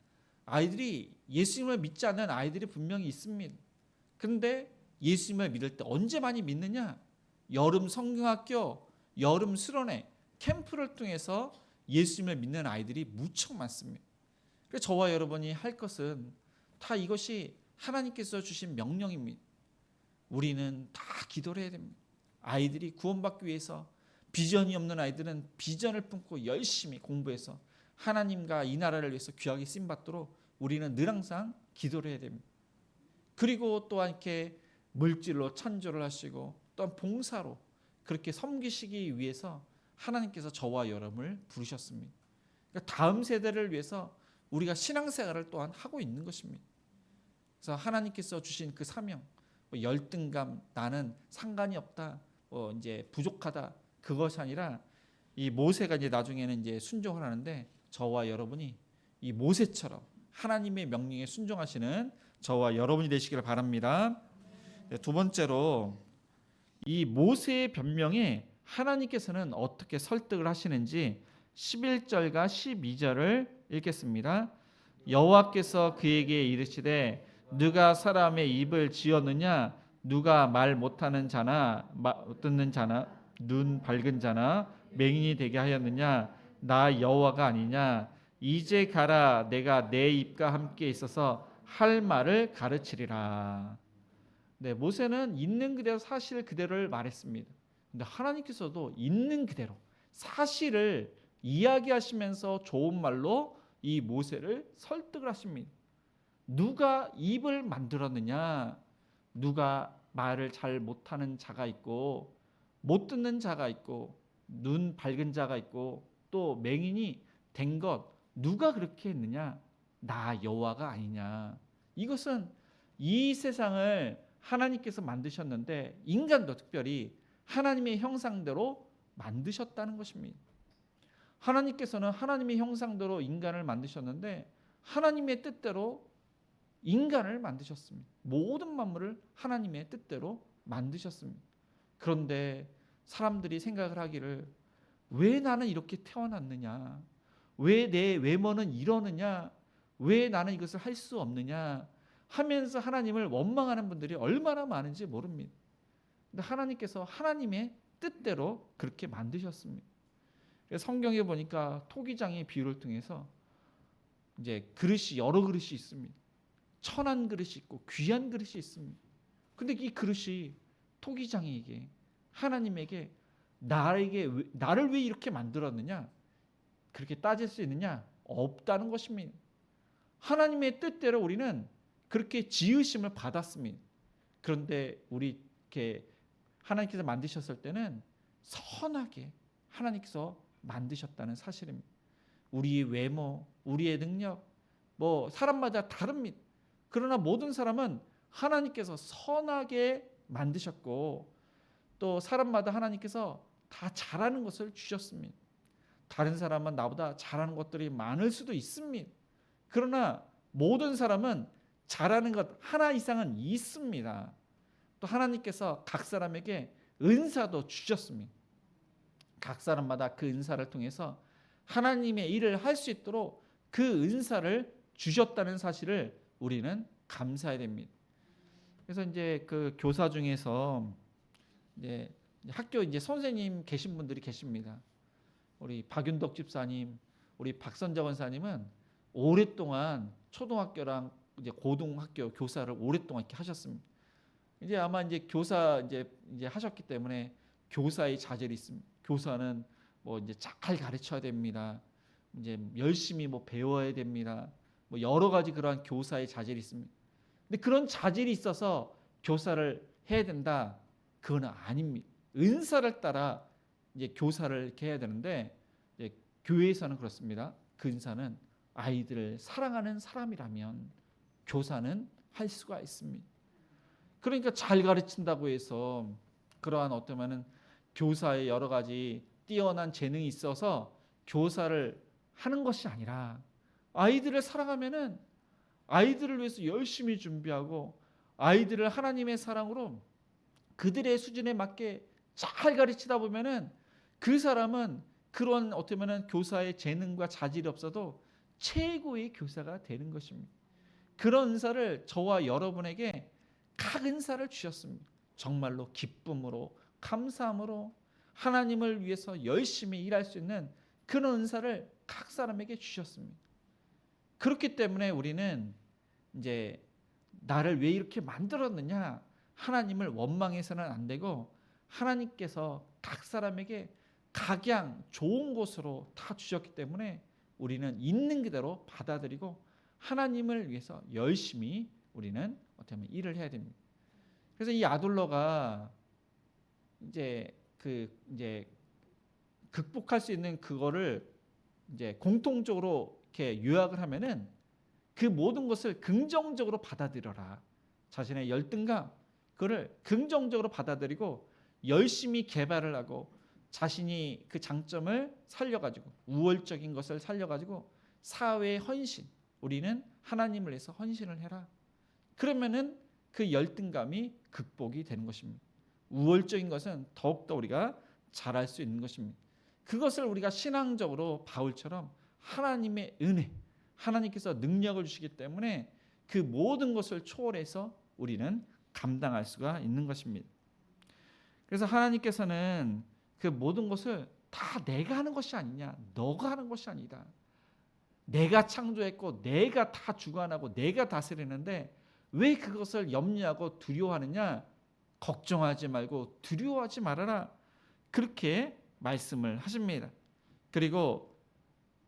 아이들이 예수님을 믿지 않는 아이들이 분명히 있습니다. 그런데 예수님을 믿을 때 언제 많이 믿느냐? 여름 성경학교, 여름 수련회, 캠프를 통해서 예수님을 믿는 아이들이 무척 많습니다. 그래서 저와 여러분이 할 것은 다 이것이 하나님께서 주신 명령입니다. 우리는 다 기도를 해야 됩니다. 아이들이 구원받기 위해서 비전이 없는 아이들은 비전을 품고 열심히 공부해서 하나님과 이 나라를 위해서 귀하게 쓰임받도록 우리는 늘 항상 기도를 해야 됩니다. 그리고 또한 이렇게 물질로 찬조를 하시고 또한 봉사로 그렇게 섬기시기 위해서 하나님께서 저와 여러분을 부르셨습니다. 그러니까 다음 세대를 위해서 우리가 신앙생활을 또한 하고 있는 것입니다. 그래서 하나님께서 주신 그 사명, 열등감, 나는 상관이 없다, 이제 부족하다, 그것이 아니라 이 모세가 이제 나중에는 이제 순종을 하는데 저와 여러분이 이 모세처럼 하나님의 명령에 순종하시는 저와 여러분이 되시기를 바랍니다. 두 번째로 이 모세의 변명에 하나님께서는 어떻게 설득을 하시는지 11절과 12절을 읽겠습니다. 여호와께서 그에게 이르시되 누가 사람의 입을 지었느냐, 누가 말 못하는 자나 듣는 자나 눈 밝은 자나 맹인이 되게 하였느냐, 나 여호와가 아니냐. 이제 가라, 내가 내 입과 함께 있어서 할 말을 가르치리라. 네, 모세는 있는 그대로 사실 그대로를 말했습니다. 근데 하나님께서도 있는 그대로 사실을 이야기하시면서 좋은 말로 이 모세를 설득을 하십니다. 누가 입을 만들었느냐, 누가 말을 잘 못하는 자가 있고 못 듣는 자가 있고 눈 밝은 자가 있고 또 맹인이 된 것 누가 그렇게 했느냐, 나 여호와가 아니냐. 이것은 이 세상을 하나님께서 만드셨는데 인간도 특별히 하나님의 형상대로 만드셨다는 것입니다. 하나님께서는 하나님의 형상대로 인간을 만드셨는데 하나님의 뜻대로 인간을 만드셨습니다. 모든 만물을 하나님의 뜻대로 만드셨습니다. 그런데 사람들이 생각을 하기를 왜 나는 이렇게 태어났느냐, 왜 내 외모는 이러느냐, 왜 나는 이것을 할 수 없느냐 하면서 하나님을 원망하는 분들이 얼마나 많은지 모릅니다. 근데 하나님께서 하나님의 뜻대로 그렇게 만드셨습니다. 성경에 보니까 토기장의 비유를 통해서 이제 그릇이 여러 그릇이 있습니다. 천한 그릇이 있고 귀한 그릇이 있습니다. 근데 이 그릇이 토기장에게 하나님에게 나를 왜 이렇게 만들었느냐 그렇게 따질 수 있느냐 없다는 것입니다. 하나님의 뜻대로 우리는 그렇게 지으심을 받았습니다. 그런데 우리 이렇게 하나님께서 만드셨을 때는 선하게 하나님께서 만드셨다는 사실입니다. 우리의 외모, 우리의 능력, 사람마다 다릅니다. 그러나 모든 사람은 하나님께서 선하게 만드셨고 또 사람마다 하나님께서 다 잘하는 것을 주셨습니다. 다른 사람은 나보다 잘하는 것들이 많을 수도 있습니다. 그러나 모든 사람은 잘하는 것 하나 이상은 있습니다. 또 하나님께서 각 사람에게 은사도 주셨습니다. 각 사람마다 그 은사를 통해서 하나님의 일을 할 수 있도록 그 은사를 주셨다는 사실을 우리는 감사해야 됩니다. 그래서 이제 그 교사 중에서 이제 학교 이제 선생님 계신 분들이 계십니다. 우리 박윤덕 집사님, 우리 박선자 원사님은 오랫동안 초등학교랑 이제 고등학교 교사를 오랫동안 이렇게 하셨습니다. 이제 아마 이제 교사 이제 하셨기 때문에 교사의 자질이 있습니다. 교사는 이제 잘 가르쳐야 됩니다. 이제 열심히 배워야 됩니다. 여러 가지 그러한 교사의 자질이 있습니다. 근데 그런 자질이 있어서 교사를 해야 된다? 그건 아닙니다. 은사를 따라 이제 교사를 이렇게 해야 되는데 이제 교회에서는 그렇습니다. 그 은사는 아이들을 사랑하는 사람이라면 교사는 할 수가 있습니다. 그러니까 잘 가르친다고 해서 그러한 어쩌면은 교사의 여러 가지 뛰어난 재능이 있어서 교사를 하는 것이 아니라 아이들을 사랑하면은 아이들을 위해서 열심히 준비하고 아이들을 하나님의 사랑으로 그들의 수준에 맞게 잘 가르치다 보면은 그 사람은 그런 어쩌면은 교사의 재능과 자질이 없어도 최고의 교사가 되는 것입니다. 그런 은사를 저와 여러분에게 각 은사를 주셨습니다. 정말로 기쁨으로 감사함으로 하나님을 위해서 열심히 일할 수 있는 그런 은사를 각 사람에게 주셨습니다. 그렇기 때문에 우리는 이제 나를 왜 이렇게 만들었느냐, 하나님을 원망해서는 안 되고 하나님께서 각 사람에게 각양 좋은 곳으로 다 주셨기 때문에 우리는 있는 그대로 받아들이고 하나님을 위해서 열심히 우리는 어떻게 하면 일을 해야 됩니다. 그래서 이 아둘러가 이제 극복할 수 있는 그거를 이제 공통적으로 이렇게 요약을 하면은 그 모든 것을 긍정적으로 받아들여라. 자신의 열등감 그거를 긍정적으로 받아들이고 열심히 개발을 하고 자신이 그 장점을 살려가지고 우월적인 것을 살려가지고 사회의 헌신, 우리는 하나님을 위해서 헌신을 해라. 그러면은 그 열등감이 극복이 되는 것입니다. 우월적인 것은 더욱더 우리가 잘할 수 있는 것입니다. 그것을 우리가 신앙적으로 바울처럼 하나님의 은혜, 하나님께서 능력을 주시기 때문에 그 모든 것을 초월해서 우리는 감당할 수가 있는 것입니다. 그래서 하나님께서는 그 모든 것을 다 내가 하는 것이 아니냐, 너가 하는 것이 아니다. 내가 창조했고 내가 다 주관하고 내가 다스리는데 왜 그것을 염려하고 두려워하느냐? 걱정하지 말고 두려워하지 말아라. 그렇게 말씀을 하십니다. 그리고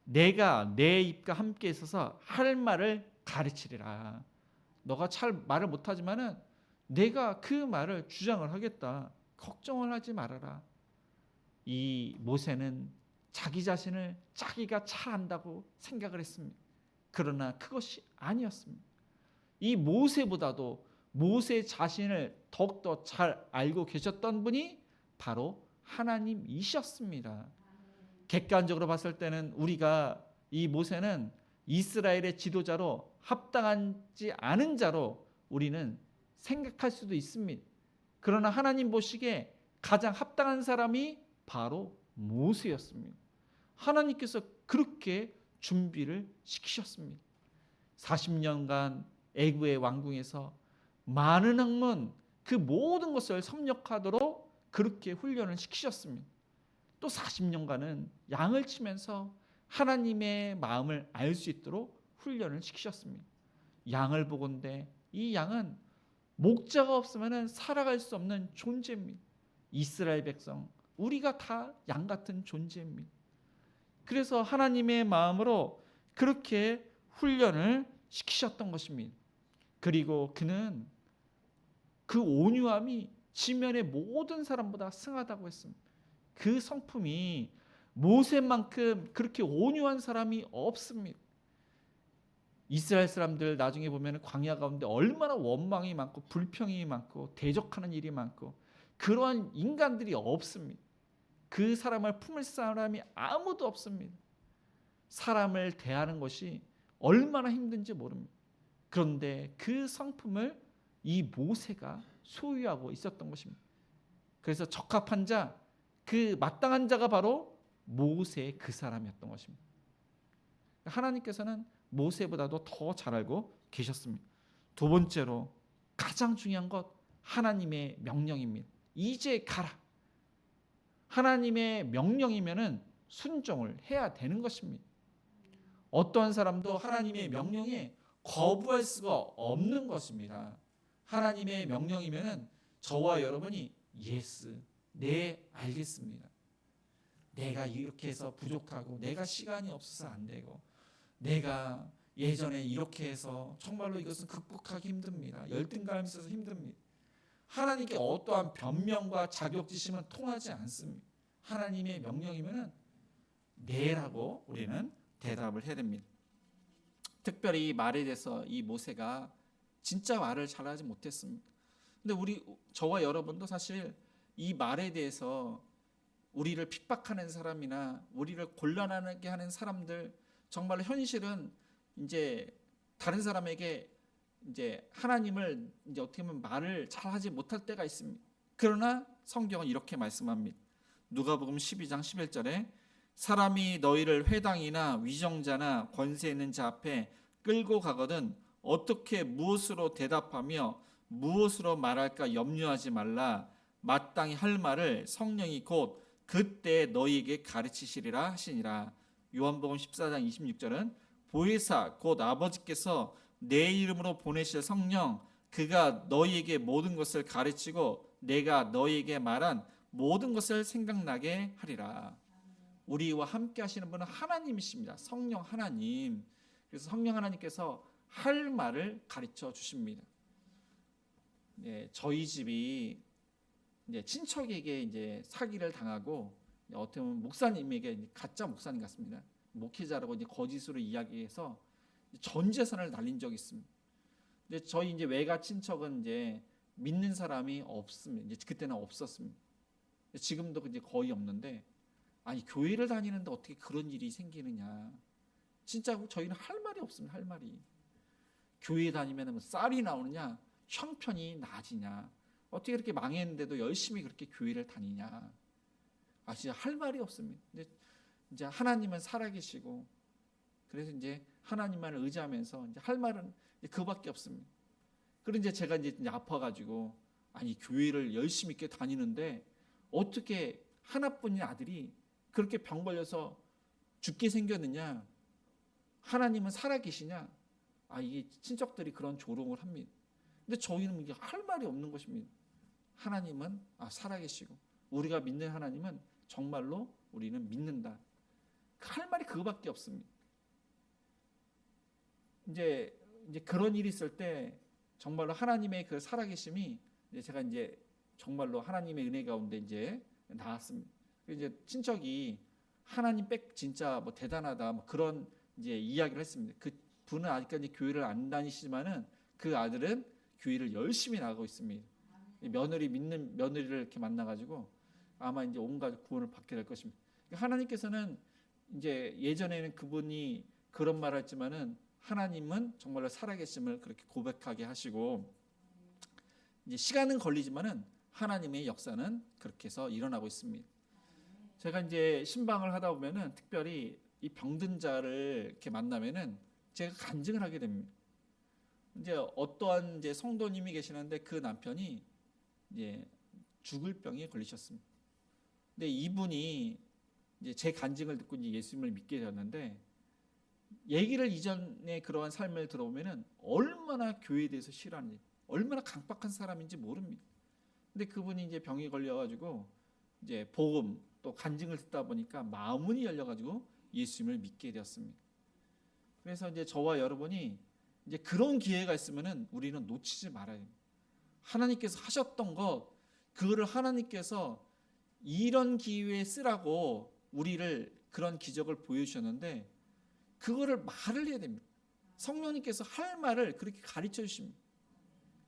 내가 내 입과 함께 있어서 할 말을 가르치리라. 너가 잘 말을 못하지만은 내가 그 말을 주장을 하겠다. 걱정을 하지 말아라. 이 모세는 자기 자신을 자기가 잘 안다고 생각을 했습니다. 그러나 그것이 아니었습니다. 이 모세보다도 모세 자신을 더욱더 잘 알고 계셨던 분이 바로 하나님이셨습니다. 객관적으로 봤을 때는 우리가 이 모세는 이스라엘의 지도자로 합당하지 않은 자로 우리는 생각할 수도 있습니다. 그러나 하나님 보시기에 가장 합당한 사람이 바로 모세였습니다. 하나님께서 그렇게 준비를 시키셨습니다. 40년간 애굽의 왕궁에서 많은 학문 그 모든 것을 섭렵하도록 그렇게 훈련을 시키셨습니다. 또 40년간은 양을 치면서 하나님의 마음을 알 수 있도록 훈련을 시키셨습니다. 양을 보건대 이 양은 목자가 없으면 살아갈 수 없는 존재입니다. 이스라엘 백성, 우리가 다 양 같은 존재입니다. 그래서 하나님의 마음으로 그렇게 훈련을 시키셨던 것입니다. 그리고 그는 그 온유함이 지면의 모든 사람보다 승하다고 했습니다. 그 성품이 모세만큼 그렇게 온유한 사람이 없습니다. 이스라엘 사람들 나중에 보면 광야 가운데 얼마나 원망이 많고 불평이 많고 대적하는 일이 많고 그러한 인간들이 없습니다. 그 사람을 품을 사람이 아무도 없습니다. 사람을 대하는 것이 얼마나 힘든지 모릅니다. 그런데 그 성품을 이 모세가 소유하고 있었던 것입니다. 그래서 적합한 자, 그 마땅한 자가 바로 모세 그 사람이었던 것입니다. 하나님께서는 모세보다도 더 잘 알고 계셨습니다. 두 번째로 가장 중요한 것, 하나님의 명령입니다. 이제 가라. 하나님의 명령이면은 순종을 해야 되는 것입니다. 어떤 사람도 하나님의 명령에 거부할 수가 없는 것입니다. 하나님의 명령이면은 저와 여러분이 예스, 네, 알겠습니다. 내가 이렇게 해서 부족하고 내가 시간이 없어서 안 되고 내가 예전에 이렇게 해서 정말로 이것은 극복하기 힘듭니다. 열등감이 있어서 힘듭니다. 하나님께 어떠한 변명과 자격지심은 통하지 않습니다. 하나님의 명령이면은 네라고 우리는 대답을 해야 됩니다. 특별히 이 말에 대해서 이 모세가 진짜 말을 잘하지 못했습니다. 근데 저와 여러분도 사실 이 말에 대해서 우리를 핍박하는 사람이나 우리를 곤란하게 하는 사람들, 정말 현실은 이제 다른 사람에게 이제 하나님을 이제 어떻게 보면 말을 잘하지 못할 때가 있습니다. 그러나 성경은 이렇게 말씀합니다. 누가복음 12장 11절에 사람이 너희를 회당이나 위정자나 권세 있는 자 앞에 끌고 가거든 어떻게 무엇으로 대답하며 무엇으로 말할까 염려하지 말라. 마땅히 할 말을 성령이 곧 그때 너희에게 가르치시리라 하시니라. 요한복음 14장 26절은 보혜사 곧 아버지께서 내 이름으로 보내실 성령 그가 너희에게 모든 것을 가르치고 내가 너희에게 말한 모든 것을 생각나게 하리라. 우리와 함께 하시는 분은 하나님이십니다. 성령 하나님. 그래서 성령 하나님께서 할 말을 가르쳐 주십니다. 저희 집이 이제 친척에게 이제 사기를 당하고 어떻게 보면 목사님에게 가짜 목사님 같습니다. 목회자라고 이제 거짓으로 이야기해서 전 재산을 날린 적이 있습니다. 근데 저희 이제 외가 친척은 이제 믿는 사람이 없습니다. 이제 그때는 없었습니다. 지금도 이제 거의 없는데 아니 교회를 다니는데 어떻게 그런 일이 생기느냐. 진짜 저희는 할 말이 없습니다. 할 말이. 교회 다니면 뭐 쌀이 나오느냐, 형편이 나아지냐, 어떻게 그렇게 망했는데도 열심히 그렇게 교회를 다니냐. 아 진짜 할 말이 없습니다. 이제 하나님은 살아계시고 그래서 이제 하나님만을 의지하면서 이제 할 말은 이제 그밖에 없습니다. 그런데 이제 제가 이제 아파가지고 아니 교회를 열심히 있게 다니는데 어떻게 하나뿐인 아들이 그렇게 병 걸려서 죽게 생겼느냐? 하나님은 살아계시냐? 아 이게 친척들이 그런 조롱을 합니다. 근데 저희는 이게 할 말이 없는 것입니다. 하나님은 살아계시고 우리가 믿는 하나님은 정말로 우리는 믿는다. 할 말이 그거밖에 없습니다. 이제 그런 일이 있을 때 정말로 하나님의 그 살아계심이 이제 제가 이제 정말로 하나님의 은혜 가운데 이제 나왔습니다. 이제 친척이 하나님 진짜 뭐 대단하다 뭐 그런 이제 이야기를 했습니다. 그 분은 아직까지 교회를 안 다니시지만은 그 아들은 교회를 열심히 나가고 있습니다. 믿는 며느리를 이렇게 만나가지고 아마 이제 온 가족 구원을 받게 될 것입니다. 하나님께서는 이제 예전에는 그분이 그런 말을 했지만은 하나님은 정말로 살아계심을 그렇게 고백하게 하시고 이제 시간은 걸리지만은 하나님의 역사는 그렇게 해서 일어나고 있습니다. 제가 이제 신방을 하다 보면은 특별히 이 병든 자를 이렇게 만나면은 제가 간증을 하게 됩니다. 이제 어떠한 이제 성도님이 계시는데 그 남편이 이제 죽을 병에 걸리셨습니다. 근데 이분이 이제 제 간증을 듣고 이제 예수님을 믿게 되었는데 얘기를 이전에 그러한 삶을 들어보면은 얼마나 교회에 대해서 싫어하는지, 얼마나 강박한 사람인지 모릅니다. 근데 그분이 이제 병에 걸려가지고 이제 복음 또 간증을 듣다 보니까 마음문이 열려가지고 예수님을 믿게 되었습니다. 그래서 이제 저와 여러분이 이제 그런 기회가 있으면은 우리는 놓치지 말아야 됩니다. 하나님께서 하셨던 것, 그거를 하나님께서 이런 기회에 쓰라고 우리를 그런 기적을 보여주셨는데 그거를 말을 해야 됩니다. 성령님께서 할 말을 그렇게 가르쳐 주십니다.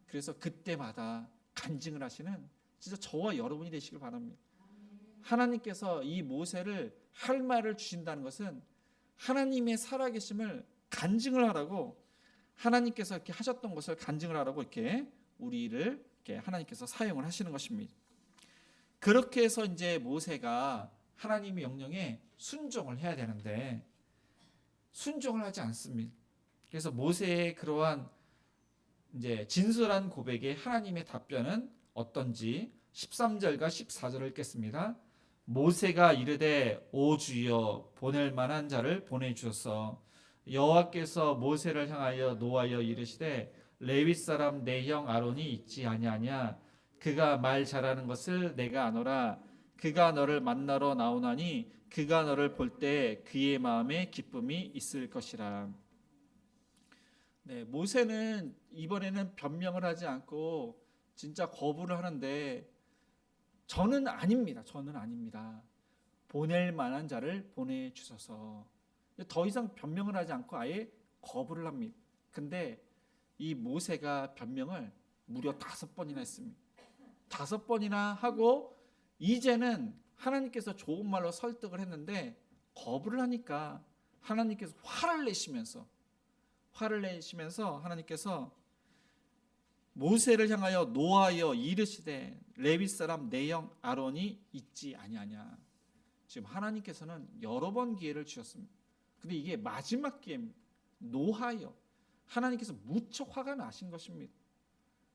그래서 그때마다 간증을 하시는 진짜 저와 여러분이 되시길 바랍니다. 하나님께서 이 모세를 할 말을 주신다는 것은 하나님의 살아계심을 간증을 하라고 하나님께서 이렇게 하셨던 것을 간증을 하라고 이렇게 우리를 이렇게 하나님께서 사용을 하시는 것입니다. 그렇게 해서 이제 모세가 하나님의 명령에 순종을 해야 되는데 순종을 하지 않습니다. 그래서 모세의 그러한 이제 진솔한 고백에 하나님의 답변은 어떤지 13절과 14절을 읽겠습니다. 모세가 이르되 오 주여 보낼 만한 자를 보내주소서. 여호와께서 모세를 향하여 노하여 이르시되 레위 사람 내 형 아론이 있지 아니하냐. 그가 말 잘하는 것을 내가 아노라. 그가 너를 만나러 나오나니 그가 너를 볼 때 그의 마음에 기쁨이 있을 것이라. 네, 모세는 이번에는 변명을 하지 않고 진짜 거부를 하는데 저는 아닙니다. 저는 아닙니다. 보낼 만한 자를 보내주소서. 더 이상 변명을 하지 않고 아예 거부를 합니다. 근데 이 모세가 변명을 무려 5번이나 했습니다. 5번이나 하고 이제는 하나님께서 좋은 말로 설득을 했는데 거부를 하니까 하나님께서 화를 내시면서 하나님께서 모세를 향하여 노하여 이르시되 레위 사람 내 형 아론이 있지 아니하냐. 지금 하나님께서는 여러 번 기회를 주셨습니다. 근데 이게 마지막 기회입니다. 노하여 하나님께서 무척 화가 나신 것입니다.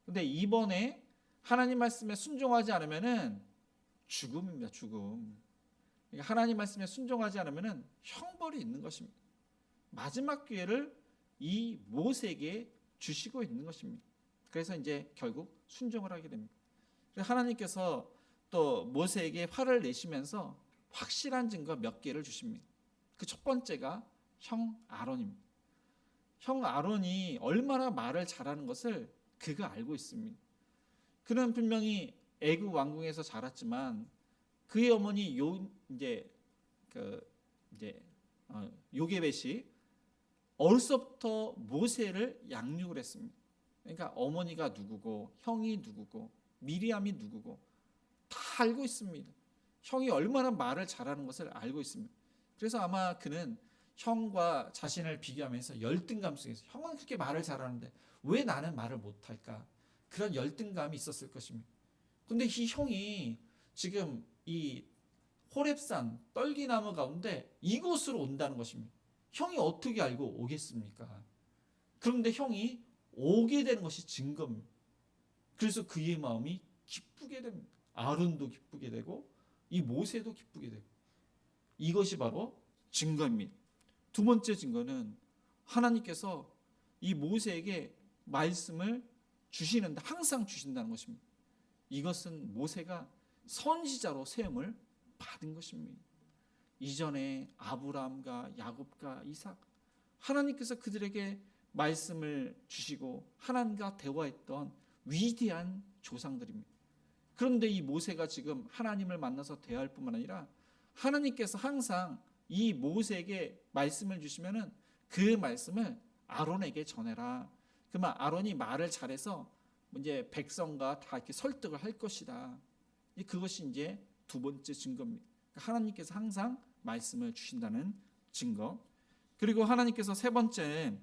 근데 이번에 하나님 말씀에 순종하지 않으면은 죽음입니다. 죽음. 하나님 말씀에 순종하지 않으면은 형벌이 있는 것입니다. 마지막 기회를 이 모세에게 주시고 있는 것입니다. 그래서 이제 결국 순종을 하게 됩니다. 그래서 하나님께서 또 모세에게 화를 내시면서 확실한 증거 몇 개를 주십니다. 그 첫 번째가 형 아론입니다. 형 아론이 얼마나 말을 잘하는 것을 그가 알고 있습니다. 그는 분명히 애굽 왕궁에서 자랐지만 그의 어머니 요게벳이 어려서부터 모세를 양육을 했습니다. 그러니까 어머니가 누구고 형이 누구고 미리암이 누구고 다 알고 있습니다. 형이 얼마나 말을 잘하는 것을 알고 있습니다. 그래서 아마 그는 형과 자신을 비교하면서 열등감 속에서 형은 그렇게 말을 잘하는데 왜 나는 말을 못할까? 그런 열등감이 있었을 것입니다. 근데 이 형이 지금 이 호렙산 떨기나무 가운데 이곳으로 온다는 것입니다. 형이 어떻게 알고 오겠습니까? 그런데 형이 오게 되는 것이 증거입니다. 그래서 그의 마음이 기쁘게 됩니다. 아론도 기쁘게 되고 이 모세도 기쁘게 되고 이것이 바로 증거입니다. 두 번째 증거는 하나님께서 이 모세에게 말씀을 주시는데 항상 주신다는 것입니다. 이것은 모세가 선지자로 세움을 받은 것입니다. 이전에 아브라함과 야곱과 이삭 하나님께서 그들에게 말씀을 주시고 하나님과 대화했던 위대한 조상들입니다. 그런데 이 모세가 지금 하나님을 만나서 대화할 뿐만 아니라 하나님께서 항상 이 모세에게 말씀을 주시면은 그 말씀을 아론에게 전해라. 그러면 아론이 말을 잘해서 이제 백성과 다 이렇게 설득을 할 것이다. 그것이 이제 두 번째 증거입니다. 하나님께서 항상 말씀을 주신다는 증거. 그리고 하나님께서 세 번째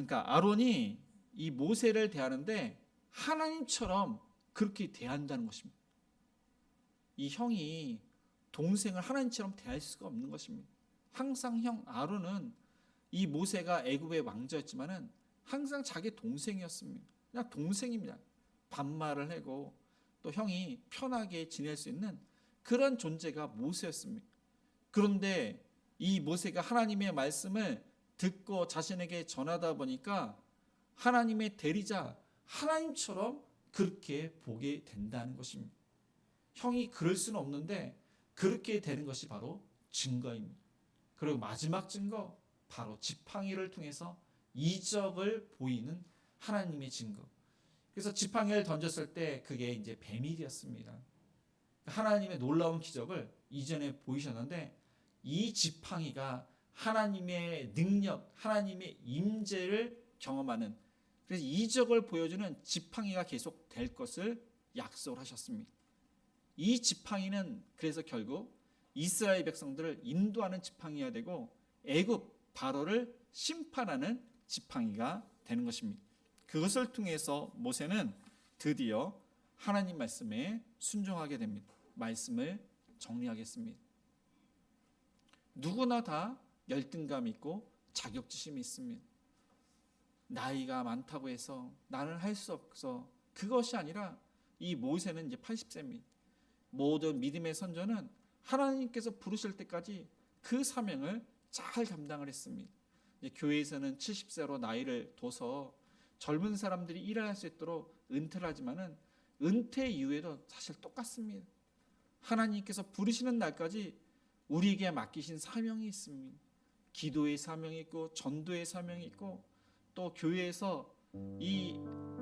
아론이 이 모세를 대하는데 하나님처럼 그렇게 대한다는 것입니다. 이 형이 동생을 하나님처럼 대할 수가 없는 것입니다. 항상 형 아론은 이 모세가 애굽의 왕자였지만은 항상 자기 동생이었습니다. 그냥 동생입니다. 반말을 하고 또 형이 편하게 지낼 수 있는 그런 존재가 모세였습니다. 그런데 이 모세가 하나님의 말씀을 듣고 자신에게 전하다 보니까 하나님의 대리자 하나님처럼 그렇게 보게 된다는 것입니다. 형이 그럴 수는 없는데 그렇게 되는 것이 바로 증거입니다. 그리고 마지막 증거 바로 지팡이를 통해서 이적을 보이는 하나님의 증거. 그래서 지팡이를 던졌을 때 그게 이제 뱀일이었습니다. 하나님의 놀라운 기적을 이전에 보이셨는데 이 지팡이가 하나님의 능력, 하나님의 임재를 경험하는 그래서 이적을 보여주는 지팡이가 계속 될 것을 약속을 하셨습니다. 이 지팡이는 그래서 결국 이스라엘 백성들을 인도하는 지팡이가 되고 애굽 바로를 심판하는 지팡이가 되는 것입니다. 그것을 통해서 모세는 드디어 하나님 말씀에 순종하게 됩니다. 말씀을 정리하겠습니다. 누구나 다 열등감 있고 자격지심이 있습니다. 나이가 많다고 해서 나는 할 수 없어. 그것이 아니라 이 모세는 이제 80세입니다. 모든 믿음의 선조는 하나님께서 부르실 때까지 그 사명을 잘 감당을 했습니다. 이제 교회에서는 70세로 나이를 둬서 젊은 사람들이 일할 수 있도록 은퇴를 하지만은 은퇴 이후에도 사실 똑같습니다. 하나님께서 부르시는 날까지 우리에게 맡기신 사명이 있습니다. 기도의 사명이 있고 전도의 사명이 있고 또 교회에서 이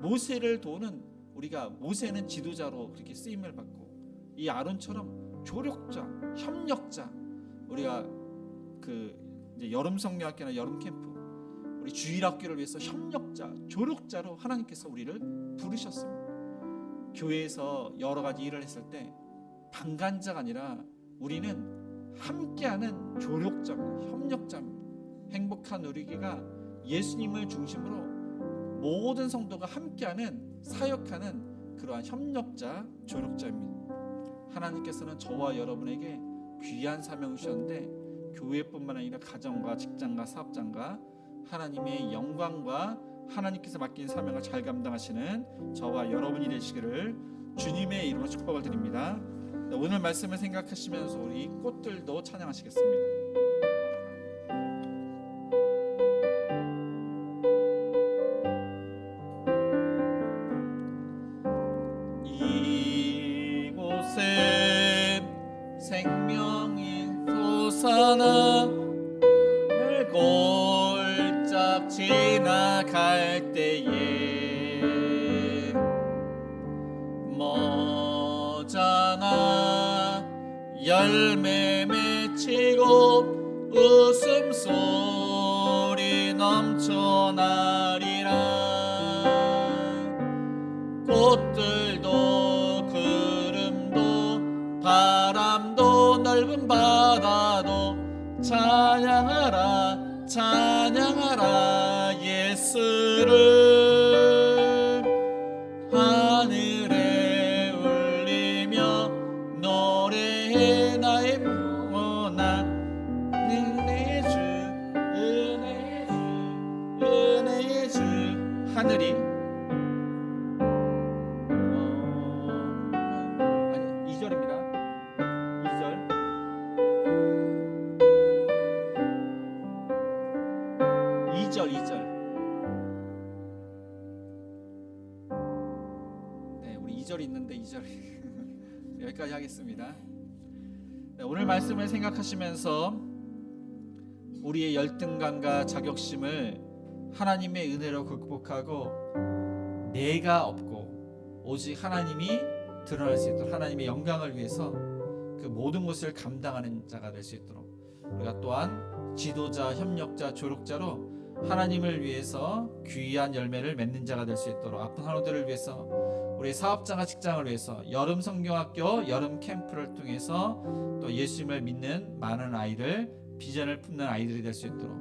모세를 도우는 우리가 모세는 지도자로 그렇게 쓰임을 받고 이 아론처럼 조력자, 협력자 우리가 이제 여름 성령학교나 여름 캠프 우리 주일학교를 위해서 협력자, 조력자로 하나님께서 우리를 부르셨습니다. 교회에서 여러 가지 일을 했을 때 방관자가 아니라 우리는 함께하는 조력자입니다. 협력자입니다. 행복한 우리교회가 예수님을 중심으로 모든 성도가 함께하는 사역하는 그러한 협력자, 조력자입니다. 하나님께서는 저와 여러분에게 귀한 사명을 주셨는데 교회뿐만 아니라 가정과 직장과 사업장과 하나님의 영광과 하나님께서 맡긴 사명을 잘 감당하시는 저와 여러분이 되시기를 주님의 이름으로 축복을 드립니다. 오늘 말씀을 생각하시면서 우리 꽃들도 찬양하시겠습니다. 나갈 때에 모자나 열매 맺히고 웃음소리 넘쳐나리라. 꽃들도 구름도 바람도 넓은 바다도 찬양하라 찬양하라 예수를. 하늘에 울리며 노래해 나의 모난 은혜의 주 은혜의 주 은혜의 주. 하늘이 아니 2절입니다. 2절. 네, 우리 2절 있는데 2절 여기까지 하겠습니다. 네, 오늘 말씀을 생각하시면서 우리의 열등감과 자격심을 하나님의 은혜로 극복하고 내가 없고 오직 하나님이 드러날 수 있도록 하나님의 영광을 위해서 그 모든 것을 감당하는 자가 될 수 있도록 우리가 또한 지도자, 협력자, 조력자로 하나님을 위해서 귀한 열매를 맺는 자가 될 수 있도록 아픈 환우들을 위해서 우리 사업장과 직장을 위해서 여름 성경학교 여름 캠프를 통해서 또 예수님을 믿는 많은 아이들 비전을 품는 아이들이 될 수 있도록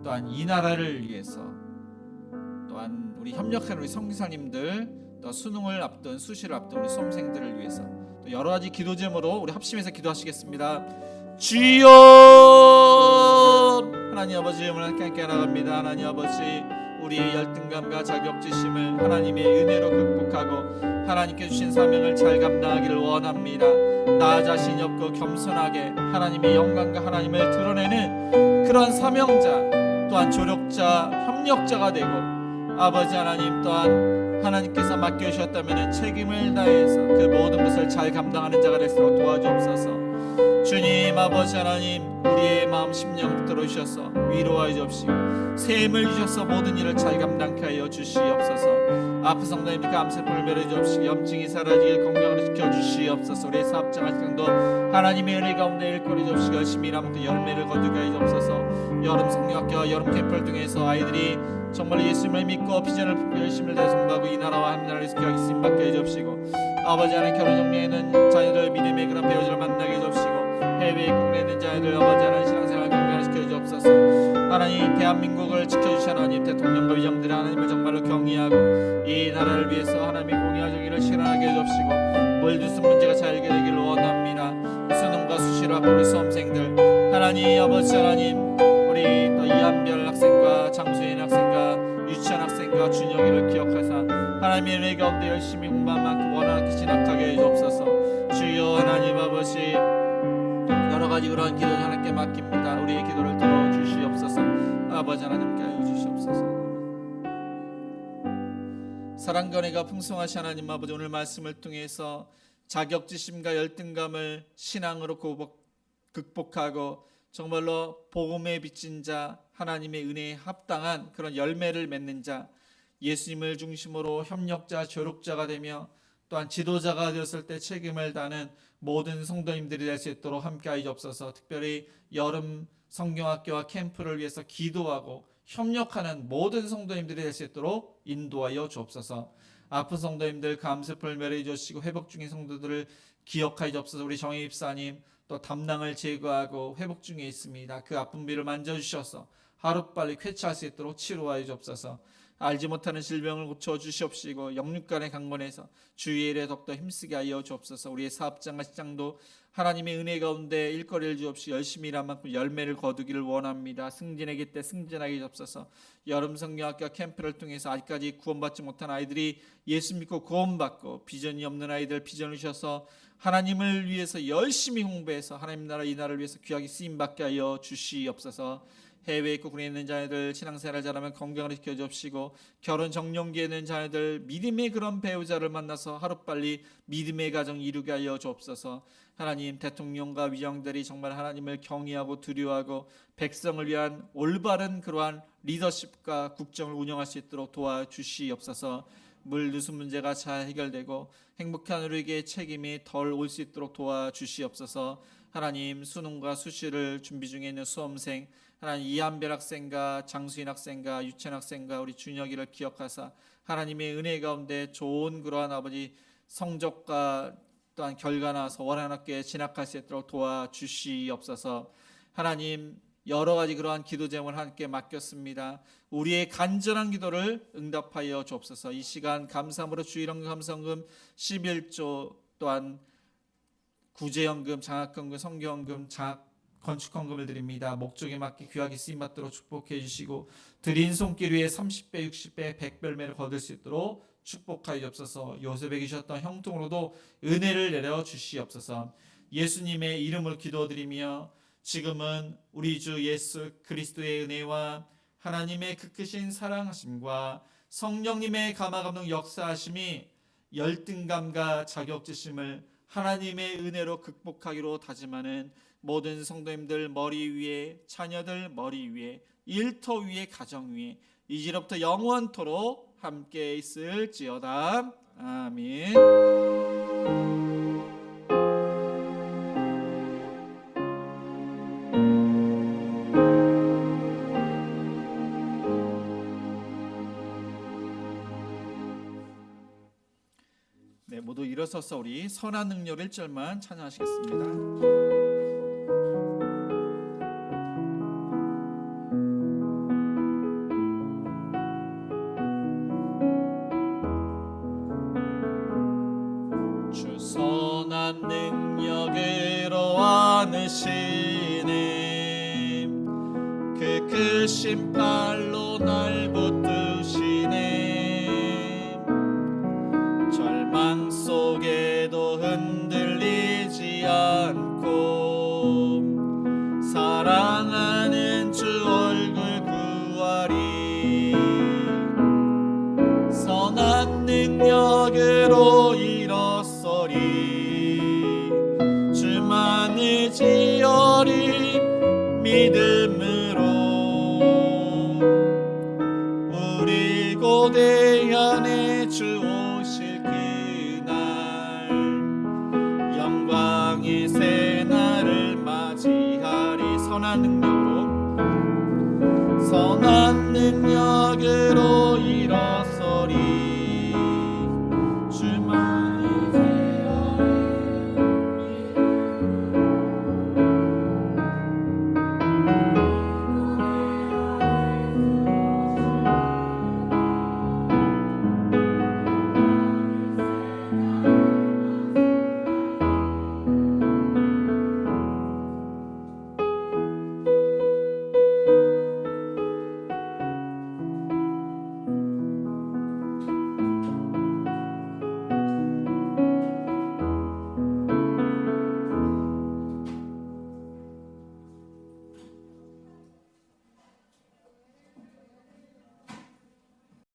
또한 이 나라를 위해서 또한 우리 협력하는 우리 선교사님들 또 수능을 앞둔 수시를 앞둔 우리 수험생들을 위해서 또 여러 가지 기도 제목으로 우리 합심해서 기도하시겠습니다. 주여 하나님 아버지 오늘 함께 나갑니다. 하나님 아버지 우리의 열등감과 자격지심을 하나님의 은혜로 극복하고 하나님께 주신 사명을 잘 감당하기를 원합니다. 나 자신이 없고 겸손하게 하나님의 영광과 하나님을 드러내는 그런 사명자 또한 조력자 협력자가 되고 아버지 하나님 또한 하나님께서 맡겨주셨다면 책임을 다해서 그 모든 것을 잘 감당하는 자가 될수록 도와주옵소서. 주님 아버지 하나님 우리의 마음 심령 들어주셔서 위로하여 주옵시고 샘을 주셔서 모든 일을 잘 감당케 하여 주시옵소서. 아픈 성도님들 감세품을 베려 주옵시고 염증이 사라지길 건강으로 지켜주시옵소서. 우리의 사업장 활동도 하나님의 은혜 가운데 일거리 주옵시고 열심히 일하면 그 열매를 거두게 하여 주옵소서. 여름 성경학교와 여름 캠프를 통해서 아이들이 정말 예수님을 믿고 비전을 품고 열심을 대성하고 이 나라와 하나님을 지켜가기 쓰임받게 해주옵시고 아버지 하나님 결혼 정리에는 자녀들 믿음의 그런 배우자를 만나게 해주옵시고 해외에 국내에 있는 자녀들 아버지 하나님 신앙생활 건강시켜 주옵소서. 하나님 대한민국을 지켜주신 하나님 대통령과 위정들 하나님을 정말로 경외하고 이 나라를 위해서 하나님의 공의와 정의를 실현하게 해주옵시고 몰두슨 문제가 잘 해결되기를 원합니다. 수능과 수시로 앞으로 우리 수험생들 하나님 아버지 하나님 우리 또 이한별 학생과 장수인 학생과 유치원 학생과 준영이를 기억하사 하나님의 은혜 가운데 열심히 공부한 만큼 원하게 진학하게 해주옵소서. 주여 하나님 아버지 여러 가지 그러한 기도를 하나님께 맡깁니다. 우리의 기도를 들어주시옵소서. 아버지 하나님께 하여 주시옵소서. 사랑과 은혜가 풍성하신 하나님 아버지 오늘 말씀을 통해서 자격지심과 열등감을 신앙으로 극복하고 정말로 복음에 비친 자 하나님의 은혜에 합당한 그런 열매를 맺는 자 예수님을 중심으로 협력자 조력자가 되며 또한 지도자가 되었을 때 책임을 다하는 모든 성도님들이 될 수 있도록 함께하여 주옵소서. 특별히 여름 성경학교와 캠프를 위해서 기도하고 협력하는 모든 성도님들이 될 수 있도록 인도하여 주옵소서. 아픈 성도님들 감세풀 멸해 주시고 회복 중인 성도들을 기억하여 주옵소서. 우리 정희 집사님 또 담낭을 제거하고 회복 중에 있습니다. 그 아픈 비를 만져주셔서 하루빨리 쾌차할 수 있도록 치료하여 주옵소서. 알지 못하는 질병을 고쳐주시옵시고 영육간의 강건해서 주의 일에 더욱더 힘쓰게 하여 주옵소서. 우리의 사업장과 직장도 하나님의 은혜 가운데 일거리를 주옵시고 열심히 일한 만큼 열매를 거두기를 원합니다. 승진의 때 승진하게 주옵소서. 여름 성경학교 캠프를 통해서 아직까지 구원받지 못한 아이들이 예수 믿고 구원받고 비전이 없는 아이들 비전을 주셔서 하나님을 위해서 열심히 홍보해서 하나님 나라 이 나라를 위해서 귀하게 쓰임받게 하여 주시옵소서. 해외에 있고 군에 있는 자녀들 신앙생활을 잘하면 건강을 지켜 주옵시고, 결혼 정년기에 있는 자녀들 믿음의 그런 배우자를 만나서 하루빨리 믿음의 가정 이루게 하여 주옵소서. 하나님, 대통령과 위원들이 정말 하나님을 경외하고 두려워하고 백성을 위한 올바른 그러한 리더십과 국정을 운영할 수 있도록 도와주시옵소서. 물 누수 문제가 잘 해결되고 행복한 우리에게 책임이 덜 올 수 있도록 도와주시옵소서. 하나님, 수능과 수시를 준비 중에 있는 수험생, 하나님 이한별 학생과 장수인 학생과 유천 학생과 우리 준혁이를 기억하사 하나님의 은혜 가운데 좋은 그러한 아버지 성적과 또한 결과 나와서 원하는 학교에 진학할 수 있도록 도와주시옵소서. 하나님, 여러 가지 그러한 기도 제목을 함께 맡겼습니다. 우리의 간절한 기도를 응답하여 주옵소서. 이 시간 감사함으로 주일헌금 감사헌금 11조, 또한 구제연금, 장학헌금, 성교헌금, 건축헌금을 드립니다. 목적에 맞게 귀하게 쓰임받도록 축복해 주시고 드린 손길 위에 30배, 60배, 100별매를 거둘 수 있도록 축복하여 주옵소서. 요셉에게 주셨던 형통으로도 은혜를 내려 주시옵소서. 예수님의 이름으로 기도드리며 지금은 우리 주 예수 그리스도의 은혜와 하나님의 그 크신 사랑하심과 성령님의 감화감동 역사하심이 열등감과 자격지심을 하나님의 은혜로 극복하기로 다짐하는 모든 성도님들 머리 위에, 자녀들 머리 위에, 일터 위에, 가정 위에 이제로부터 영원토록 함께 있을지어다. 아멘. 네, 모두 일어서서 우리 선한 능력 1절만 찬양하시겠습니다. 주 선한 능력으로 안으시네, 그 크신 팔로 날 붙드시네. 절망 속에도 흔들리지 않고 사랑하는 주 얼굴 구하리. 선한 능력으로 일어서리, 주만을 지어리. 믿음으로 우리 고대한에 주 오실 그날 영광의 새날을 맞이하리. 선한 능력으로 일어서리,